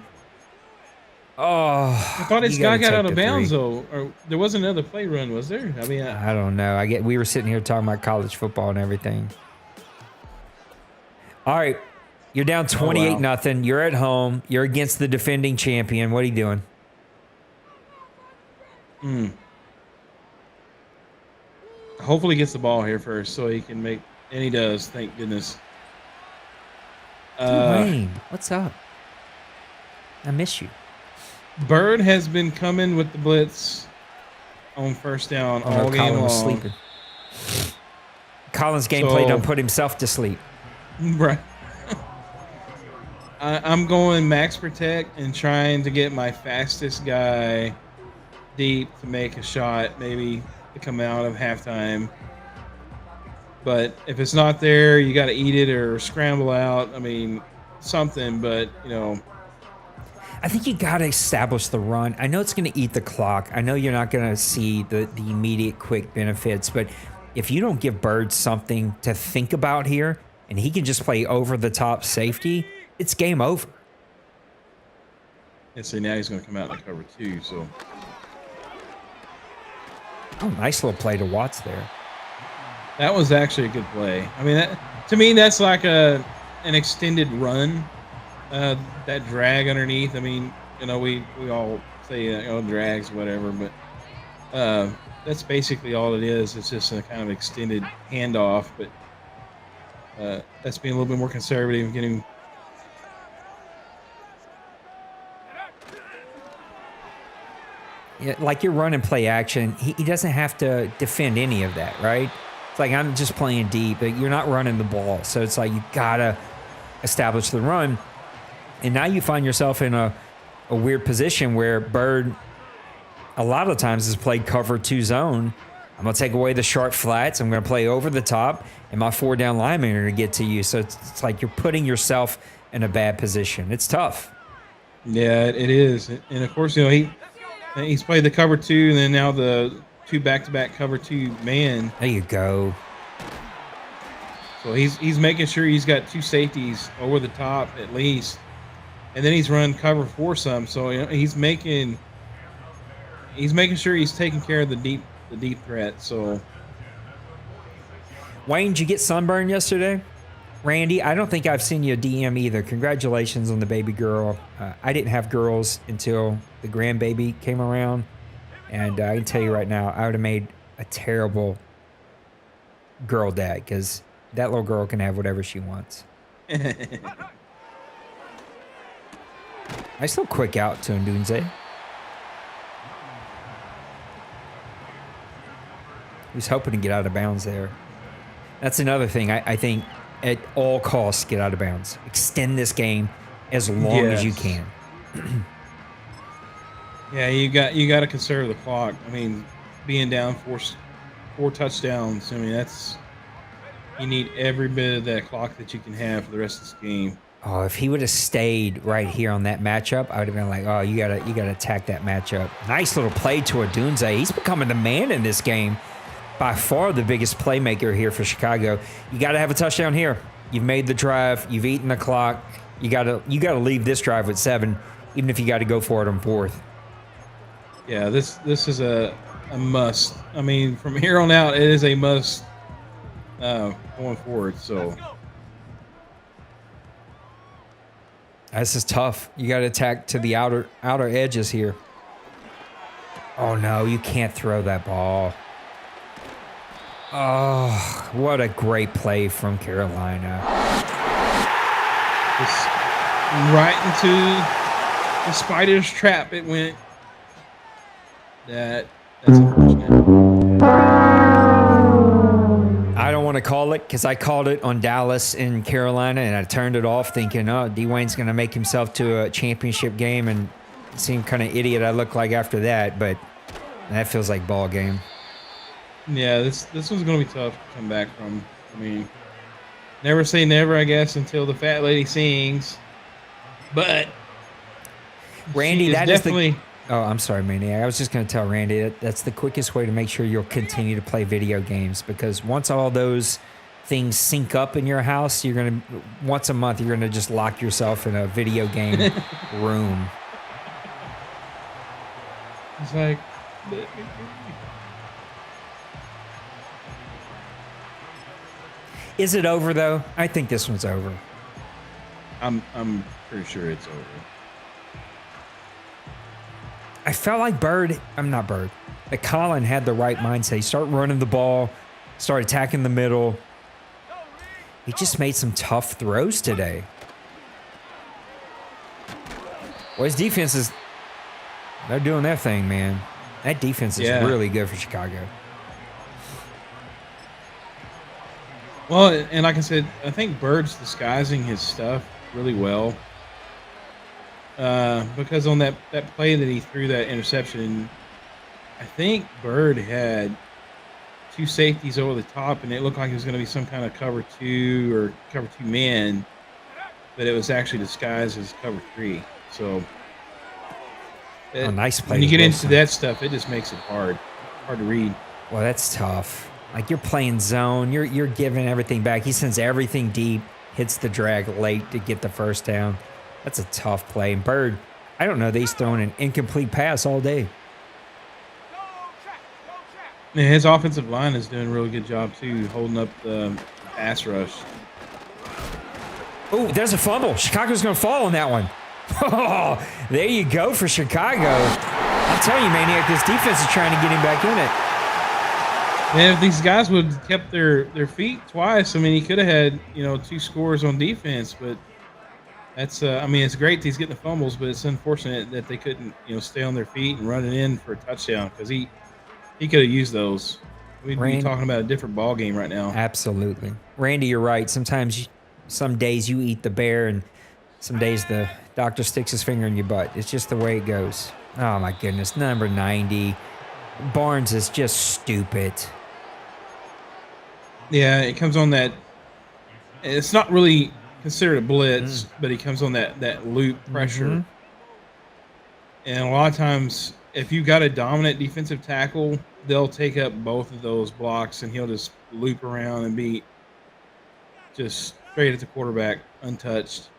Oh. I thought this guy got out of bounds, though. Or there wasn't another play run, was there? I mean, I don't know. We were sitting here talking about college football and everything. All right. You're down 28-0. You're at home. You're against the defending champion. What are you doing? Hopefully he gets the ball here first so he can make, and he does, thank goodness. Wayne, what's up? I miss you. Bird has been coming with the blitz on first down all game Colin long. was sleeping. Colin's gameplay done put himself to sleep. Right. I'm going max protect and trying to get my fastest guy deep to make a shot, maybe to come out of halftime. But if it's not there, you got to eat it or scramble out. I mean, something, but, you know. I think you got to establish the run. I know it's going to eat the clock. I know you're not going to see the immediate quick benefits, but if you don't give Bird something to think about here and he can just play over-the-top safety, it's game over. And see, now he's going to come out in the cover too, so. Oh, nice little play to Watts there. That was actually a good play. I mean, to me, that's like an extended run. That drag underneath. I mean, we all say drags, whatever, but that's basically all it is. It's just a kind of extended handoff, but that's being a little bit more conservative, getting. Yeah, like you're running play action, he doesn't have to defend any of that, right? It's like I'm just playing deep, but you're not running the ball. So it's like you gotta establish the run. And now you find yourself in a weird position where Bird a lot of times has played cover 2 zone. I'm gonna take away the short flats. I'm gonna play over the top, and my 4 down linemen are gonna get to you. So it's like you're putting yourself in a bad position. It's tough. Yeah, it is. And of course, he's played the cover 2, and then now the 2 back-to-back cover 2 man. There you go. So he's making sure he's got 2 safeties over the top at least, and then he's run cover 4 some. So he's making sure he's taking care of the deep threat. So Wayne, did you get sunburned yesterday? Randy, I don't think I've seen you DM either. Congratulations on the baby girl. I didn't have girls until the grandbaby came around. And I can tell you right now, I would have made a terrible girl dad because that little girl can have whatever she wants. I still quick out to Ndunze. He was hoping to get out of bounds there. That's another thing. I think at all costs, get out of bounds. Extend this game as long as you can. Yeah, you got to conserve the clock. I mean, being down four touchdowns. I mean, you need every bit of that clock that you can have for the rest of this game. Oh, if he would have stayed right here on that matchup, I would have been like, oh, you gotta attack that matchup. Nice little play to Odunze. He's becoming the man in this game. By far the biggest playmaker here for Chicago. You got to have a touchdown here. You've made the drive. You've eaten the clock. You got to leave this drive with 7, even if you got to go for it on 4th. Yeah, this is a must. I mean, from here on out, it is a must going forward. So this is tough. You got to attack to the outer edges here. Oh no, you can't throw that ball. Oh, what a great play from Carolina. Just right into the spider's trap it went. That's unfortunate. I don't want to call it because I called it on Dallas in Carolina, and I turned it off thinking, oh, D-Wayne's going to make himself to a championship game and seem kind of idiot I look like after that, but that feels like ball game. Yeah, this one's going to be tough to come back from. I mean, never say never, I guess, until the fat lady sings. But Randy, that definitely. is the. Oh, I'm sorry, Maniac. I was just going to tell Randy that's the quickest way to make sure you'll continue to play video games, because once all those things sync up in your house, you're going to once a month you're going to just lock yourself in a video game room. It's like. Is it over though? I think this one's over. I'm pretty sure it's over. I felt like that Colin had the right mindset. He started running the ball, started attacking the middle. He just made some tough throws today. Well, his defense they're doing their thing, man. That defense is really good for Chicago. Well, and like I said, I think Bird's disguising his stuff really well. Because on that play that he threw that interception, I think Bird had 2 safeties over the top, and it looked like it was going to be some kind of cover 2 or cover 2 man, but it was actually disguised as cover 3. So, nice play. When you get into that stuff, it just makes it hard to read. Well, that's tough. Like, you're playing zone, you're giving everything back. He sends everything deep, hits the drag late to get the first down. That's a tough play. And Bird, I don't know that he's throwing an incomplete pass all day. Yeah, his offensive line is doing a really good job too, holding up the pass rush. Oh, there's a fumble. Chicago's going to fall on that one. Oh, there you go for Chicago. I'm telling you, Maniac, this defense is trying to get him back in it. Man, if these guys would have kept their feet twice, I mean, he could have had 2 scores on defense. But that's I mean, it's great that he's getting the fumbles, but it's unfortunate that they couldn't stay on their feet and run it in for a touchdown, because he could have used those. We'd be talking about a different ball game right now. Absolutely, Randy, you're right. Some days you eat the bear, and some days the doctor sticks his finger in your butt. It's just the way it goes. Oh my goodness, number 90, Barnes is just stupid. Yeah, it comes on that. It's not really considered a blitz, but he comes on that loop pressure. And a lot of times, if you got a dominant defensive tackle, they'll take up both of those blocks, and he'll just loop around and be just straight at the quarterback, untouched.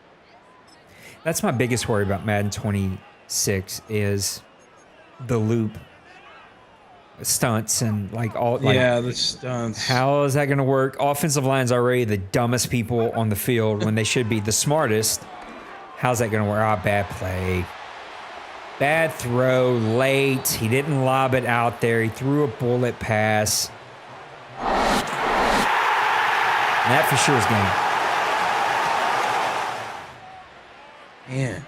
That's my biggest worry about Madden 26 is the loop stunts and the stunts. How is that going to work? Offensive line's already the dumbest people on the field when they should be the smartest. How's that going to work? Ah, bad play. Bad throw, late. He didn't lob it out there. He threw a bullet pass. And that for sure is game. Man.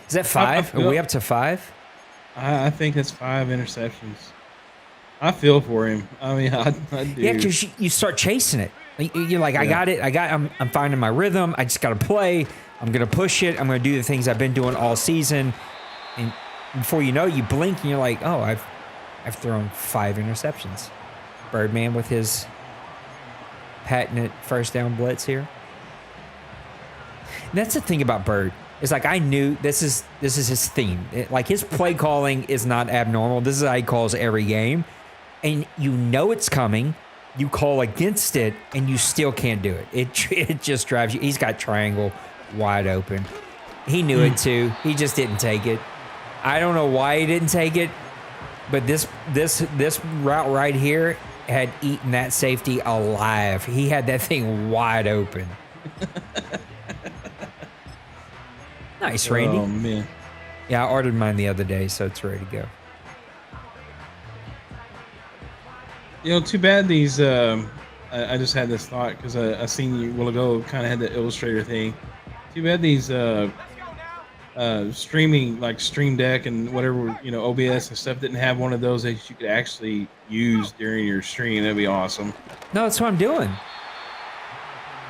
Is that 5? Are we up to 5? I think that's 5 interceptions. I feel for him. I mean, I do. Yeah, because you start chasing it. You're like, I got it. I'm finding my rhythm. I just got to play. I'm going to push it. I'm going to do the things I've been doing all season. And before you know, you blink and you're like, oh, I've thrown 5 interceptions. Birdman with his patented first down blitz here. And that's the thing about Bird. It's like, I knew this is his theme. Like, his play calling is not abnormal. This is how he calls every game. And you know it's coming. You call against it, and you still can't do it. It just drives you. He's got triangle wide open. He knew it too. He just didn't take it. I don't know why he didn't take it, but this route right here had eaten that safety alive. He had that thing wide open. Nice, Randy. Oh, man. Yeah, I ordered mine the other day, so it's ready to go. Too bad these. I just had this thought because I seen you a while ago. Kind of had the Illustrator thing. Too bad these streaming, like Stream Deck and whatever, OBS and stuff, didn't have one of those that you could actually use during your stream. That'd be awesome. No, that's what I'm doing.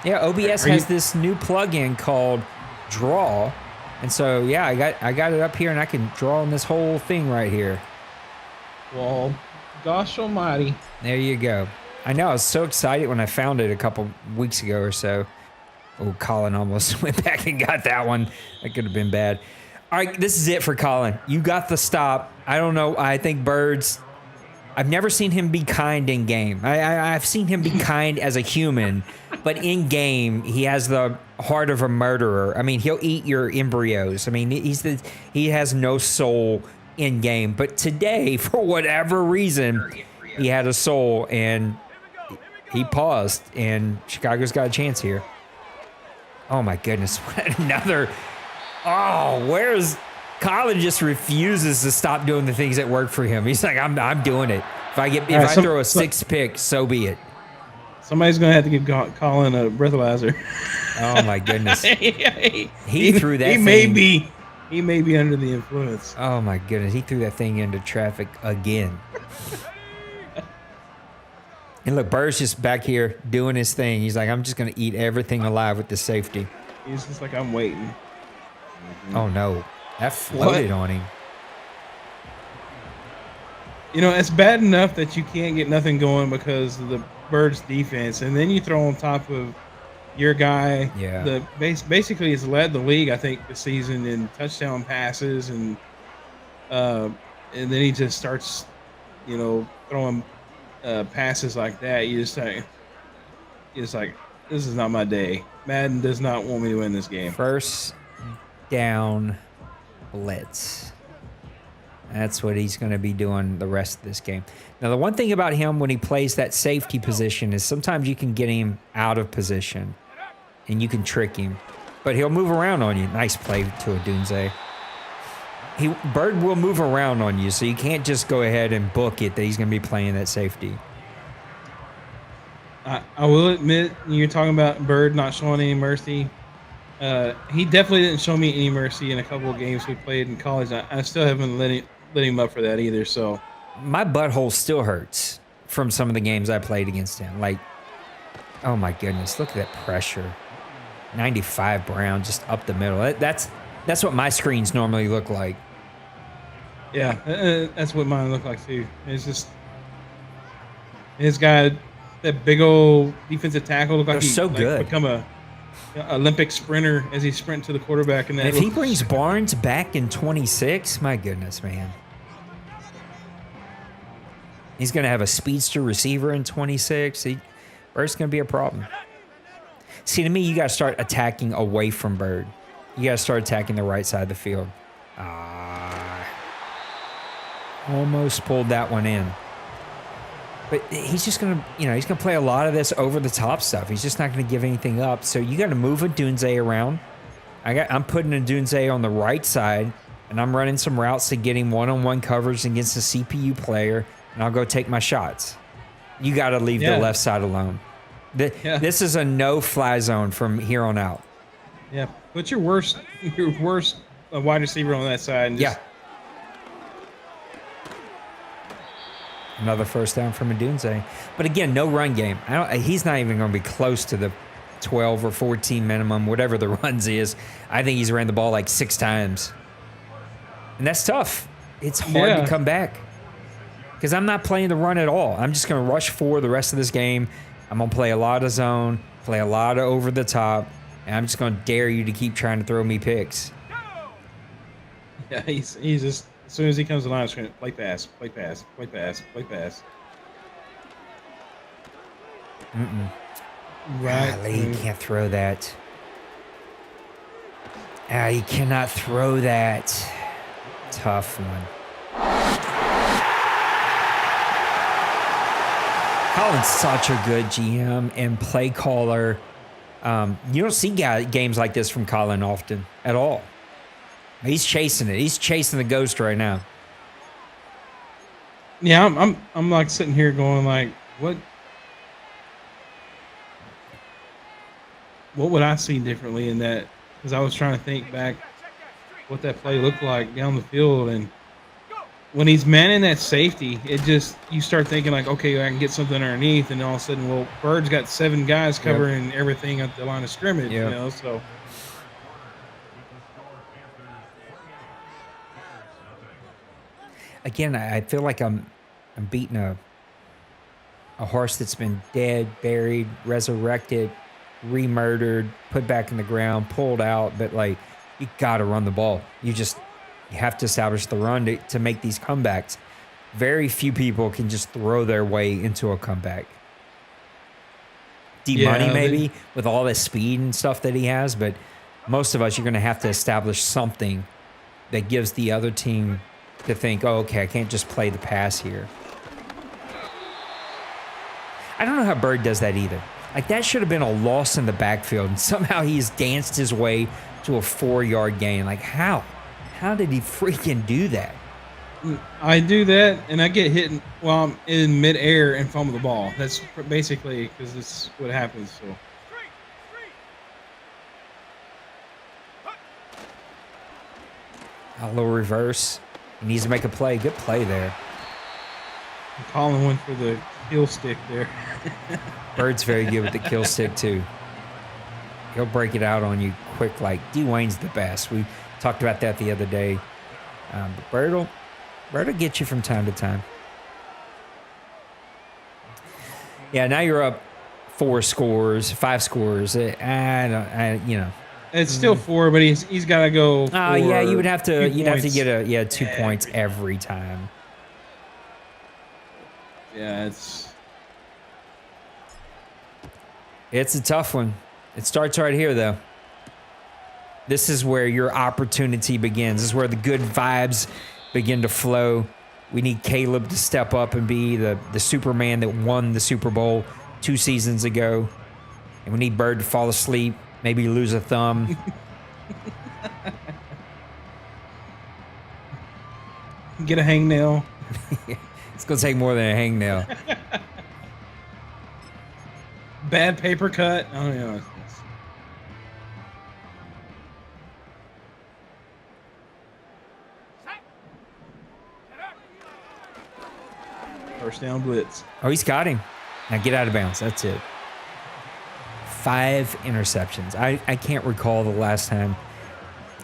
Yeah, OBS has this new plugin called Draw. And so, yeah, I got it up here, and I can draw on this whole thing right here. Well, gosh almighty. There you go. I know, I was so excited when I found it a couple weeks ago or so. Oh, Colin almost went back and got that one. That could have been bad. All right, this is it for Colin. You got the stop. I don't know. I think Birds, I've never seen him be kind in game. I've seen him be kind as a human, but in game, he has the heart of a murderer. I mean, he'll eat your embryos. I mean, he has no soul in game. But today, for whatever reason, he had a soul, and he paused, and Chicago's got a chance here. Oh my goodness! What another? Oh, where's Colin? Just refuses to stop doing the things that work for him. He's like, I'm doing it. If I throw a 6 pick, so be it. Somebody's gonna have to give Colin a breathalyzer. Oh my goodness! he threw that. He may be under the influence. Oh my goodness! He threw that thing into traffic again. And look, Bird's just back here doing his thing. He's like, I'm just going to eat everything alive with the safety. He's just like, I'm waiting. Oh, no. That floated on him. It's bad enough that you can't get nothing going because of the Birds' defense. And then you throw on top of your guy. Yeah. Basically has led the league, I think, this season in touchdown passes. And then he just starts, throwing passes like that. You just like, this is not my day. Madden does not want me to win this game. First down blitz. That's what he's going to be doing the rest of this game. Now, the one thing about him when he plays that safety position is sometimes you can get him out of position and you can trick him, but he'll move around on you. Nice play to Odunze. Bird will move around on you, so you can't just go ahead and book it that he's going to be playing that safety. I will admit, you're talking about Bird not showing any mercy. He definitely didn't show me any mercy in a couple of games we played in college. I still haven't let him up for that either. So my butthole still hurts from some of the games I played against him. Like, oh my goodness, look at that pressure. 95 Brown just up the middle. That's what my screens normally look like. Yeah, that's what mine look like too. It's just he's got that big old defensive tackle. Look like They're so good. Become a Olympic sprinter as he sprint to the quarterback. And if he brings Barnes back in 26, my goodness, man. He's going to have a speedster receiver in 26. Bird's going to be a problem. See, to me, you got to start attacking away from Bird. You got to start attacking the right side of the field. Almost pulled that one in. But he's just going to, he's going to play a lot of this over-the-top stuff. He's just not going to give anything up. So you got to move Odunze around. I'm putting Odunze on the right side, and I'm running some routes to get him one-on-one coverage against the CPU player, and I'll go take my shots. You got to leave the left side alone. This is a no-fly zone from here on out. Yeah, put your worst wide receiver on that side. And just Another first down from Odunze. But again, no run game. He's not even going to be close to the 12 or 14 minimum, whatever the runs is. I think he's ran the ball like 6 times. And that's tough. It's hard to come back. Because I'm not playing the run at all. I'm just going to rush 4 the rest of this game. I'm going to play a lot of zone, play a lot of over the top, and I'm just going to dare you to keep trying to throw me picks. Yeah, he's just, as soon as he comes to the line, screen, play pass, play pass, play pass, play pass. Right. Golly, you can't throw that. You cannot throw that. Tough one. Colin's such a good GM and play caller. You don't see games like this from Colin often at all. He's chasing it. He's chasing the ghost right now. Yeah, I'm like sitting here going like, what would I see differently in that? Because I was trying to think back what that play looked like down the field, and when he's manning that safety, you start thinking like, okay, I can get something underneath, and all of a sudden, well, Bird's got 7 guys covering everything at the line of scrimmage, so. Again, I feel like I'm beating a horse that's been dead, buried, resurrected, re-murdered, put back in the ground, pulled out, but like, you got to run the ball. You have to establish the run to make these comebacks. Very few people can just throw their way into a comeback. D-Money maybe, with all this speed and stuff that he has, but most of us, you're going to have to establish something that gives the other team to think, oh, okay, I can't just play the pass here. I don't know how Bird does that either. Like, that should have been a loss in the backfield, and somehow he's danced his way to a 4-yard gain. Like, how? How did he freaking do that? I do that, and I get hit while I'm in midair and fumble the ball. That's basically because it's what happens. So. A little reverse. He needs to make a play. Good play there. Colin went for the kill stick there. Bird's very good with the kill stick, too. He'll break it out on you quick like D-Wayne's the best. We talked about that the other day. But Bird will get you from time to time. Yeah, now you're up 5 scores. It's still 4, but he's got to go. Oh yeah, you'd have to get 2 points every time. Yeah, it's a tough one. It starts right here, though. This is where your opportunity begins. This is where the good vibes begin to flow. We need Caleb to step up and be the Superman that won the Super Bowl 2 seasons ago. And we need Bird to fall asleep, maybe lose a thumb. Get a hangnail. It's going to take more than a hangnail. Bad paper cut. Oh, yeah. First down blitz. Oh, he's got him. Now get out of bounds. That's it. 5 interceptions. I can't recall the last time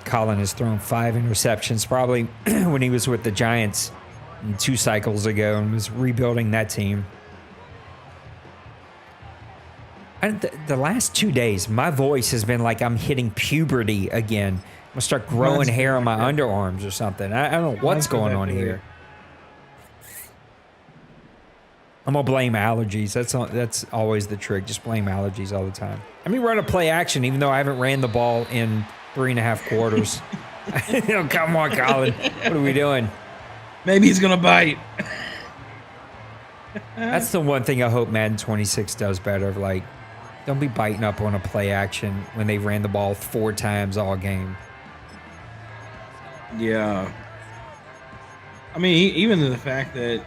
Colin has thrown 5 interceptions. Probably when he was with the Giants 2 cycles ago and was rebuilding that team. And the last 2 days, my voice has been like I'm hitting puberty again. I'm gonna start growing hair on my underarms or something. I don't know what's going on here. I'm gonna blame allergies. That's always the trick. Just blame allergies all the time. I mean, run a play action, even though I haven't ran the ball in 3.5 quarters. Come on, Colin. What are we doing? Maybe he's gonna bite. That's the one thing I hope Madden 26 does better. Like, don't be biting up on a play action when they ran the ball 4 times all game. Yeah. I mean, even the fact that,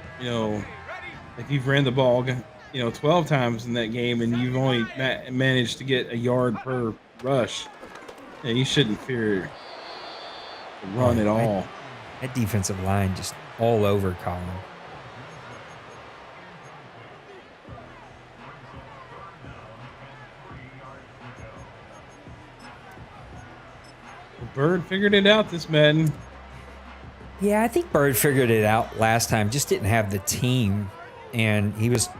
if you've ran the ball, 12 times in that game and you've only managed to get a yard per rush, you shouldn't fear the run at all. That defensive line just all over Colin. Bird figured it out this Madden. Yeah, I think Bird figured it out last time. Just didn't have the team. And he was,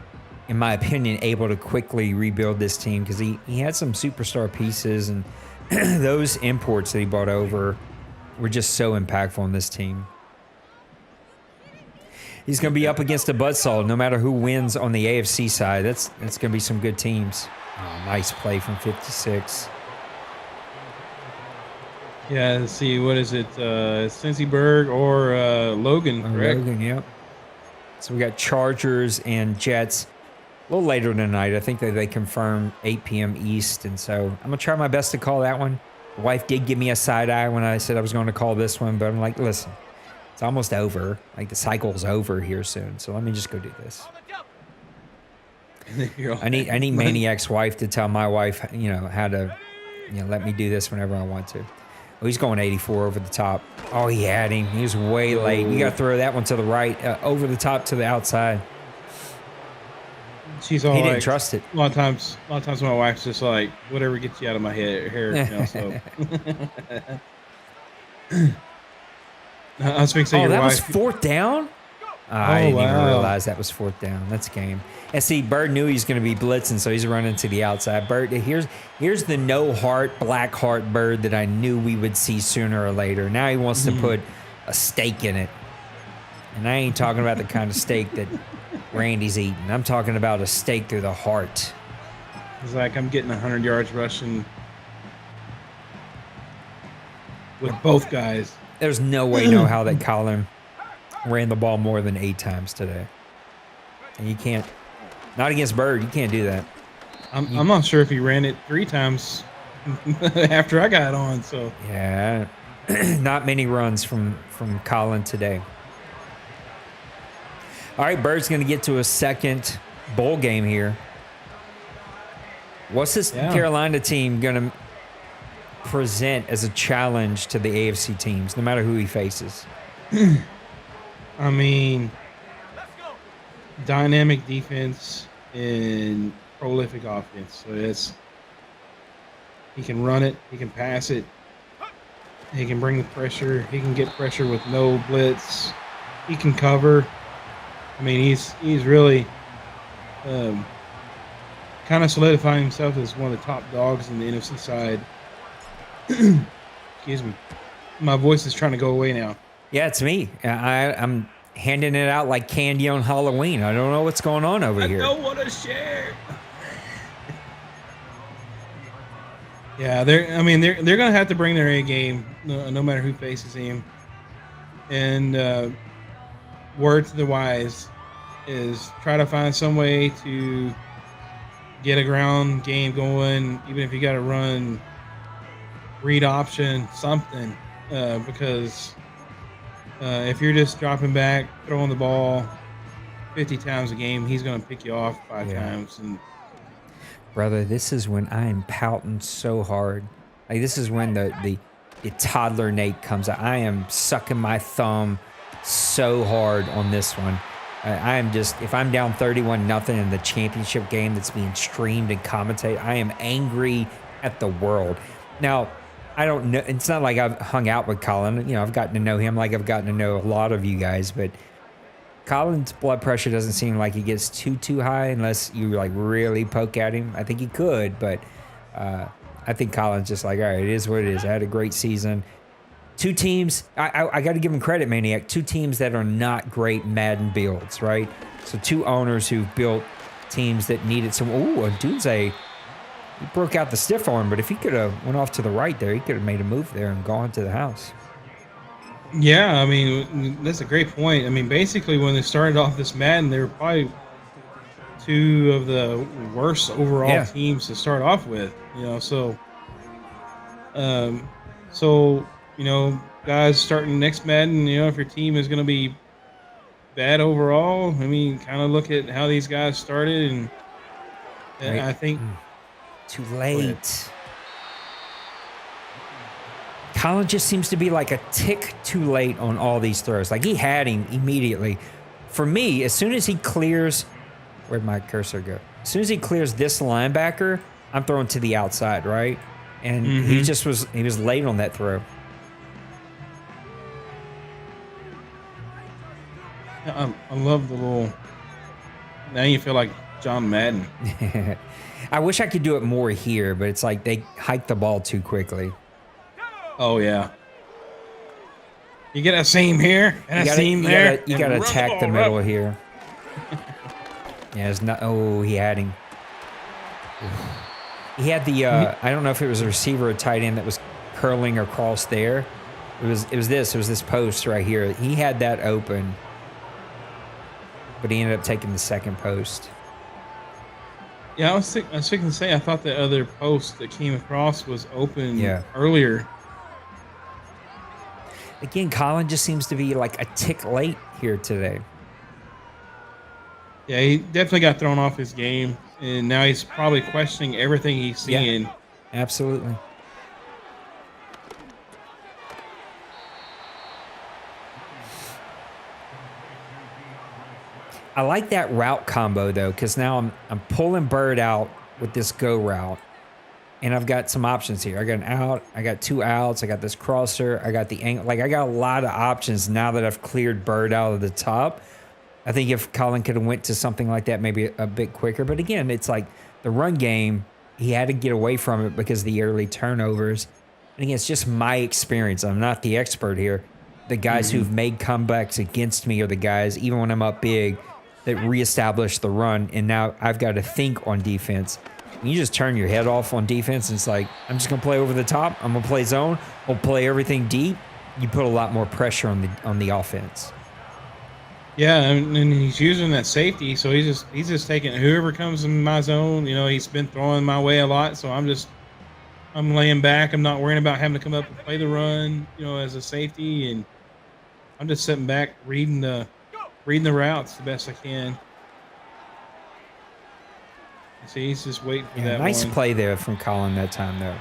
in my opinion, able to quickly rebuild this team because he had some superstar pieces, and those imports that he brought over were just so impactful in this team. He's going to be up against a buzzsaw no matter who wins on the AFC side. That's going to be some good teams. Oh, nice play from 56. Yeah, let's see, what is it? Cincy Berg or Logan, correct? Logan, yep. So we got Chargers and Jets a little later tonight. I think that they confirmed 8 p.m. East, and so I'm going to try my best to call that one. The wife did give me a side eye when I said I was going to call this one, but I'm like, listen, it's almost over. Like, the cycle's over here soon, so let me just go do this. I need Maniac's wife to tell my wife, how to, let me do this whenever I want to. Oh, he's going 84 over the top. Oh, he had him. He was way late. You got to throw that one to the right, over the top to the outside. She's all he didn't trust it. A lot of times my wife's just like, whatever gets you out of my hair. So. I was fixing your that wife. was 4th down? I didn't even realize that was 4th down. That's game. And see, Bird knew he was going to be blitzing, so he's running to the outside. Bird, here's the no heart, black heart Bird that I knew we would see sooner or later. Now he wants to put a steak in it. And I ain't talking about the kind of steak that Randy's eating. I'm talking about a steak through the heart. It's like I'm getting 100 yards rushing with both guys. There's no way, no how that Colin ran the ball more than 8 times today. And you can't, not against Bird, you can't do that. I'm not sure if he ran it 3 times after I got on, so. Yeah, not many runs from Colin today. All right, Bird's going to get to a second bowl game here. What's this Carolina team going to present as a challenge to the AFC teams, no matter who he faces? I mean, dynamic defense and prolific offense. So he can run it, he can pass it, he can bring the pressure, he can get pressure with no blitz, he can cover. I mean, he's really kind of solidifying himself as one of the top dogs in the NFC side. Excuse me. My voice is trying to go away now. Yeah, it's me. I'm handing it out like candy on Halloween. I don't know what's going on over here. I don't want to share. Yeah, they're going to have to bring their A game, no matter who faces him. And word to the wise is try to find some way to get a ground game going, even if you got to run read option, something, because if you're just dropping back, throwing the ball 50 times a game, he's going to pick you off 5 times. And Brother, this is when I am pouting so hard. Like, this is when the toddler Nate comes out. I am sucking my thumb so hard on this one. I am just, if I'm down 31-0 in the championship game that's being streamed and commentated, I am angry at the world. Now, I don't know. It's not like I've hung out with Colin. You know, I've gotten to know him like I've gotten to know a lot of you guys, but Colin's blood pressure doesn't seem like he gets too high unless you like really poke at him. I think he could, but I think Colin's just like, all right, it is what it is. I had a great season. Two teams, I got to give him credit, Maniac. Two teams that are not great Madden builds, right? So two owners who've built teams that needed some. Ooh, and Dunze, he broke out the stiff arm, but if he could have went off to the right there, he could have made a move there and gone to the house. yeah, I mean, that's a great point. I mean, basically, when they started off this Madden, they were probably two of the worst overall teams to start off with. You know, so you know, guys starting next Madden, you know, if your team is going to be bad overall, I mean, kind of look at how these guys started, and Right. I think Too late. Colin just seems to be like a tick too late on all these throws. Like, he had him immediately. For me, as soon as he clears, where'd my cursor go? As soon as he clears this linebacker, I'm throwing to the outside, right? And he was late on that throw. I love the little. Now you feel like John Madden. I wish I could do it more here, but it's like they hike the ball too quickly. Oh yeah. You get a seam here and a seam there. You gotta attack the middle here. Yeah, it's not. Oh, he had him. He had the. I don't know if it was a receiver or tight end that was curling across there. It was this post right here. He had that open, but he ended up taking the second post. Yeah, I was thinking to say, I thought the other post that came across was open earlier. Again, Colin just seems to be like a tick late here today. Yeah, he definitely got thrown off his game, and now he's probably questioning everything he's seeing. Yeah, absolutely. I like that route combo though, because now I'm pulling Bird out with this go route, and I've got some options here. I got an out, I got two outs, I got this crosser, I got the angle. Like, I got a lot of options now that I've cleared Bird out of the top. I think if Colin could have went to something like that, maybe a bit quicker. But again, it's like the run game, he had to get away from it because of the early turnovers. And again, it's just my experience. I'm not the expert here. The guys who've made comebacks against me are the guys, even when I'm up big, that reestablish the run. And now I've got to think on defense. You just turn your head off on defense, and it's like, I'm just going to play over the top. I'm going to play zone. I'll play everything deep. You put a lot more pressure on the offense. Yeah, and he's using that safety, so he's just taking whoever comes in my zone. You know, he's been throwing my way a lot, so I'm laying back. I'm not worrying about having to come up and play the run, you know, as a safety, and I'm just sitting back reading the routes the best I can. See, he's just waiting for that. Nice one. play there from Colin that time, though.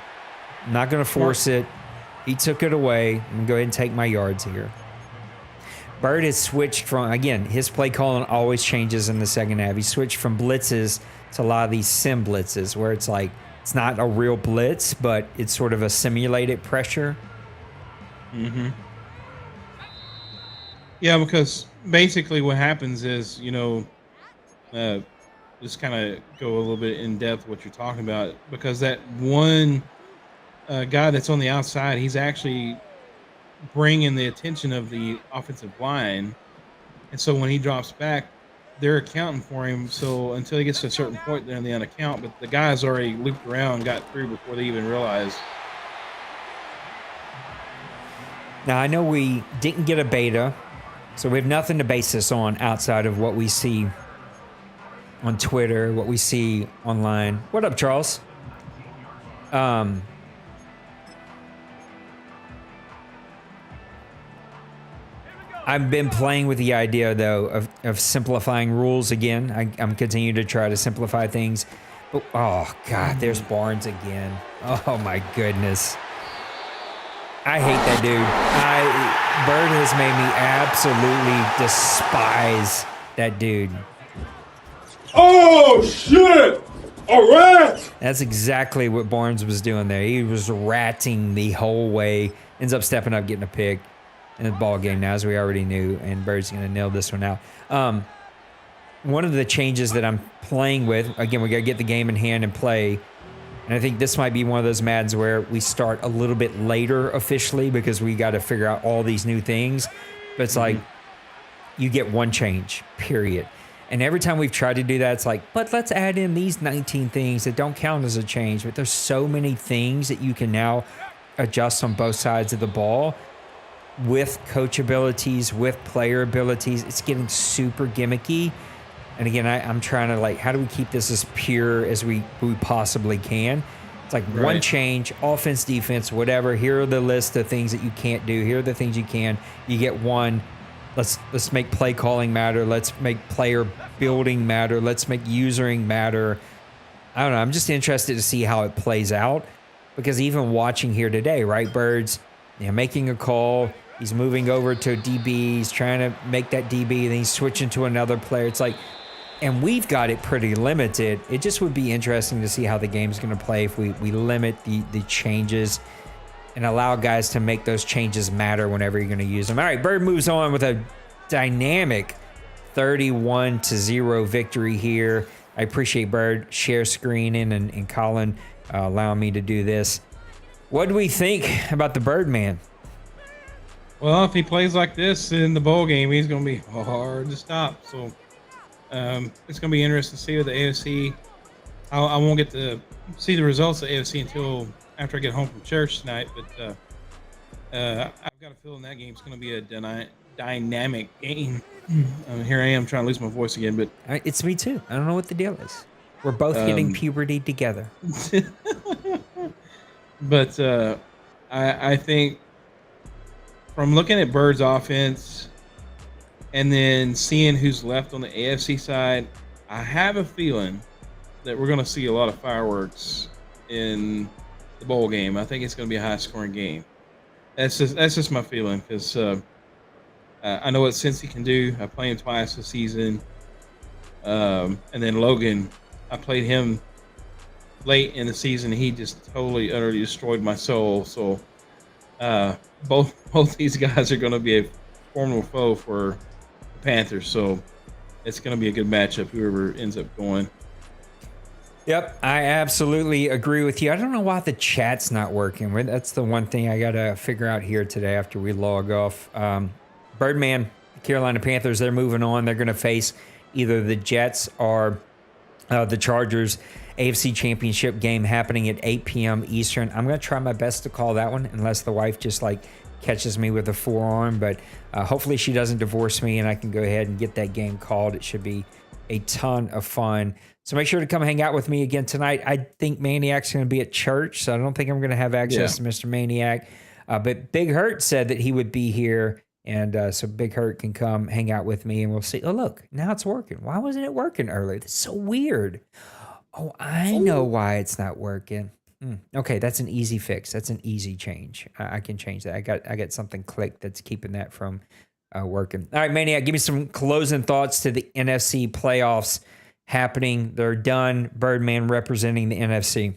I'm not going to force it. He took it away. I'm going to go ahead and take my yards here. Bird has switched from, again, his play calling always changes in the second half. He switched from blitzes to a lot of these sim blitzes where it's like, it's not a real blitz, but it's sort of a simulated pressure. Mm-hmm. Yeah, because basically what happens is, you know, just kind of go a little bit in depth what you're talking about, because that one guy that's on the outside, he's actually bringing the attention of the offensive line, and so when he drops back, they're accounting for him. So until he gets to a certain point, they're in the unaccount. But the guy's already looped around, got through before they even realize. Now, I know we didn't get a beta, so we have nothing to base this on outside of what we see on Twitter, what we see online. What up, Charles? I've been playing with the idea, though, of simplifying rules again. I'm continuing to try to simplify things. But, oh, God, there's Barnes again. Oh, my goodness. I hate that dude. Bird has made me absolutely despise that dude. Oh, shit! All right! That's exactly what Barnes was doing there. He was ratting the whole way. Ends up stepping up, getting a pick in the ball game now, as we already knew. And Bird's going to nail this one out. One of the changes that I'm playing with, again, we got to get the game in hand and play. And I think this might be one of those Mads where we start a little bit later officially because we got to figure out all these new things. But it's like you get one change, period. And every time we've tried to do that, it's like, but let's add in these 19 things that don't count as a change. But there's so many things that you can now adjust on both sides of the ball with coach abilities, with player abilities. It's getting super gimmicky. And again, I'm trying to, like, how do we keep this as pure as we possibly can? It's like one change, offense, defense, whatever. Here are the list of things that you can't do. Here are the things you can. You get one. Let's make play calling matter. Let's make player building matter. Let's make usering matter. I don't know. I'm just interested to see how it plays out because even watching here today, right, Birds, making a call. He's moving over to a DB. He's trying to make that DB, and then he's switching to another player. It's like, and we've got it pretty limited. It just would be interesting to see how the game's going to play if we limit the changes and allow guys to make those changes matter whenever you're going to use them. All right, Bird moves on with a dynamic 31-0 victory here. I appreciate Bird share screening and Colin allowing me to do this. What do we think about the Birdman? Well, if he plays like this in the bowl game, he's going to be hard to stop. So it's going to be interesting to see with the AFC. I won't get to see the results of the AFC until after I get home from church tonight. But I've got a feeling that game's going to be a dynamic game. Here I am trying to lose my voice again, but it's me too. I don't know what the deal is. We're both hitting puberty together. But I think from looking at Bird's offense and then seeing who's left on the AFC side, I have a feeling that we're going to see a lot of fireworks in the bowl game. I think it's going to be a high-scoring game. That's just my feeling because I know what Cincy can do. I played him twice this season. And then Logan, I played him late in the season. He just totally, utterly destroyed my soul. So both these guys are going to be a formidable foe for the Panthers. So it's going to be a good matchup, whoever ends up going. Yep, I absolutely agree with you. I don't know why the chat's not working. That's the one thing I got to figure out here today after we log off. Birdman, Carolina Panthers, they're moving on. They're going to face either the Jets or the Chargers. AFC Championship game happening at 8 p.m. Eastern. I'm going to try my best to call that one unless the wife just like catches me with a forearm. But hopefully she doesn't divorce me and I can go ahead and get that game called. It should be a ton of fun. So make sure to come hang out with me again tonight. I think Maniac's going to be at church, so I don't think I'm going to have access to Mr. Maniac. But Big Hurt said that he would be here. And so Big Hurt can come hang out with me and we'll see. Oh, look, now it's working. Why wasn't it working earlier? That's so weird. Oh, I know why it's not working. Okay, that's an easy fix. That's an easy change. I can change that. I got something clicked that's keeping that from working. All right, Maniac, give me some closing thoughts to the NFC playoffs happening. They're done. Birdman representing the NFC.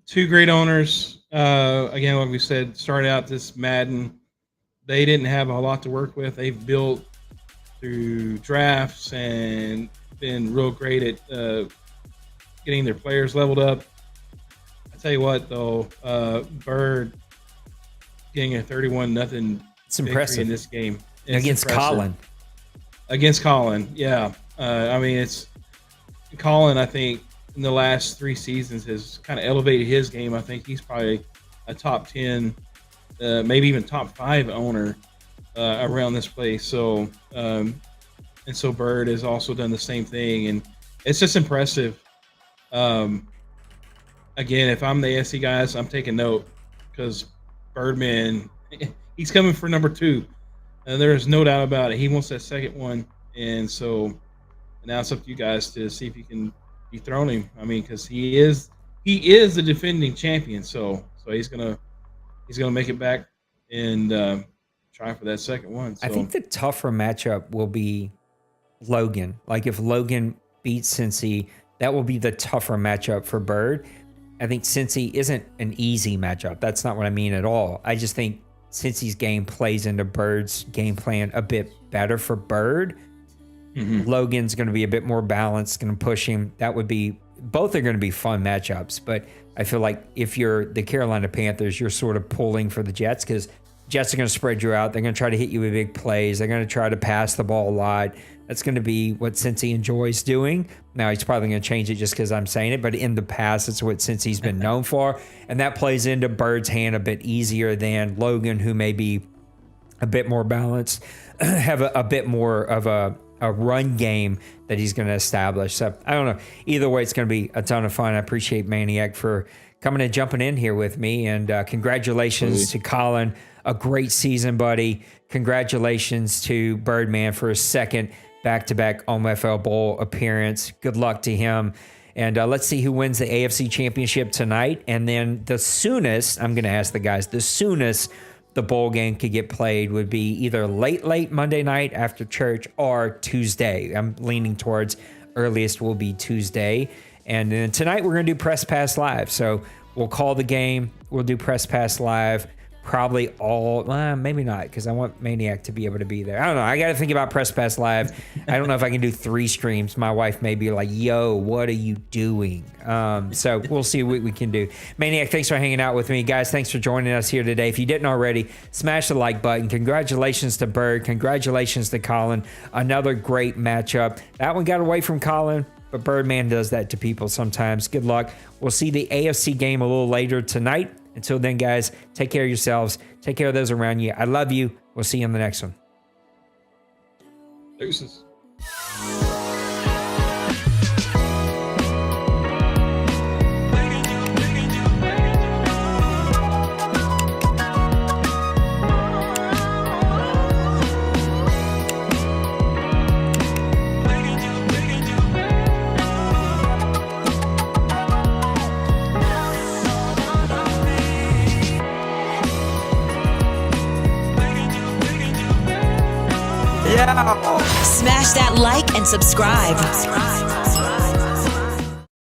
Two great owners. Again, like we said, started out this Madden. They didn't have a lot to work with. They've built through drafts and been real great at getting their players leveled up. I tell you what, though, Bird getting a 31-0 it's impressive in this game against Colin. Against Colin, yeah. I mean, it's Colin. I think in the last 3 seasons has kind of elevated his game. I think he's probably a top 10 maybe even top 5 owner around this place. So and so Bird has also done the same thing, and it's just impressive. Again, if I'm the AFC guys, I'm taking note because Birdman, he's coming for number 2. There's no doubt about it. He wants that second one, and so now it's up to you guys to see if you can dethrone him. I mean, because he is the defending champion, so he's gonna make it back and try for that second one. So I think the tougher matchup will be Logan. Like if Logan beats Cincy, that will be the tougher matchup for Bird. I think Cincy isn't an easy matchup. That's not what I mean at all. I just think Cincy's game plays into Bird's game plan a bit better for Bird. Logan's going to be a bit more balanced, going to push him. Both are going to be fun matchups, but I feel like if you're the Carolina Panthers, you're sort of pulling for the Jets because Jets are going to spread you out. They're going to try to hit you with big plays. They're going to try to pass the ball a lot. That's going to be what Cincy enjoys doing. Now, he's probably going to change it just because I'm saying it, but in the past, it's what Cincy's been known for, and that plays into Bird's hand a bit easier than Logan, who may be a bit more balanced, have a bit more of a run game that he's going to establish. So I don't know. Either way, it's going to be a ton of fun. I appreciate Maniac for coming and jumping in here with me, and congratulations to Colin. A great season, buddy. Congratulations to Birdman for his second back-to-back OMFL Bowl appearance. Good luck to him. And let's see who wins the AFC Championship tonight. And then the soonest, I'm going to ask the guys, the soonest the bowl game could get played would be either late Monday night after church or Tuesday. I'm leaning towards earliest will be Tuesday. And then tonight we're going to do Press Pass Live. So we'll call the game. We'll do Press Pass Live. Probably all, maybe not, because I want Maniac to be able to be there. I don't know. I got to think about Press Pass Live. I don't know if I can do 3 streams. My wife may be like, yo, what are you doing? So we'll see what we can do. Maniac, thanks for hanging out with me. Guys, thanks for joining us here today. If you didn't already, smash the like button. Congratulations to Bird. Congratulations to Colin. Another great matchup. That one got away from Colin, but Birdman does that to people sometimes. Good luck. We'll see the AFC game a little later tonight. Until then, guys, take care of yourselves. Take care of those around you. I love you. We'll see you on the next one. Deuces. Smash that like and subscribe.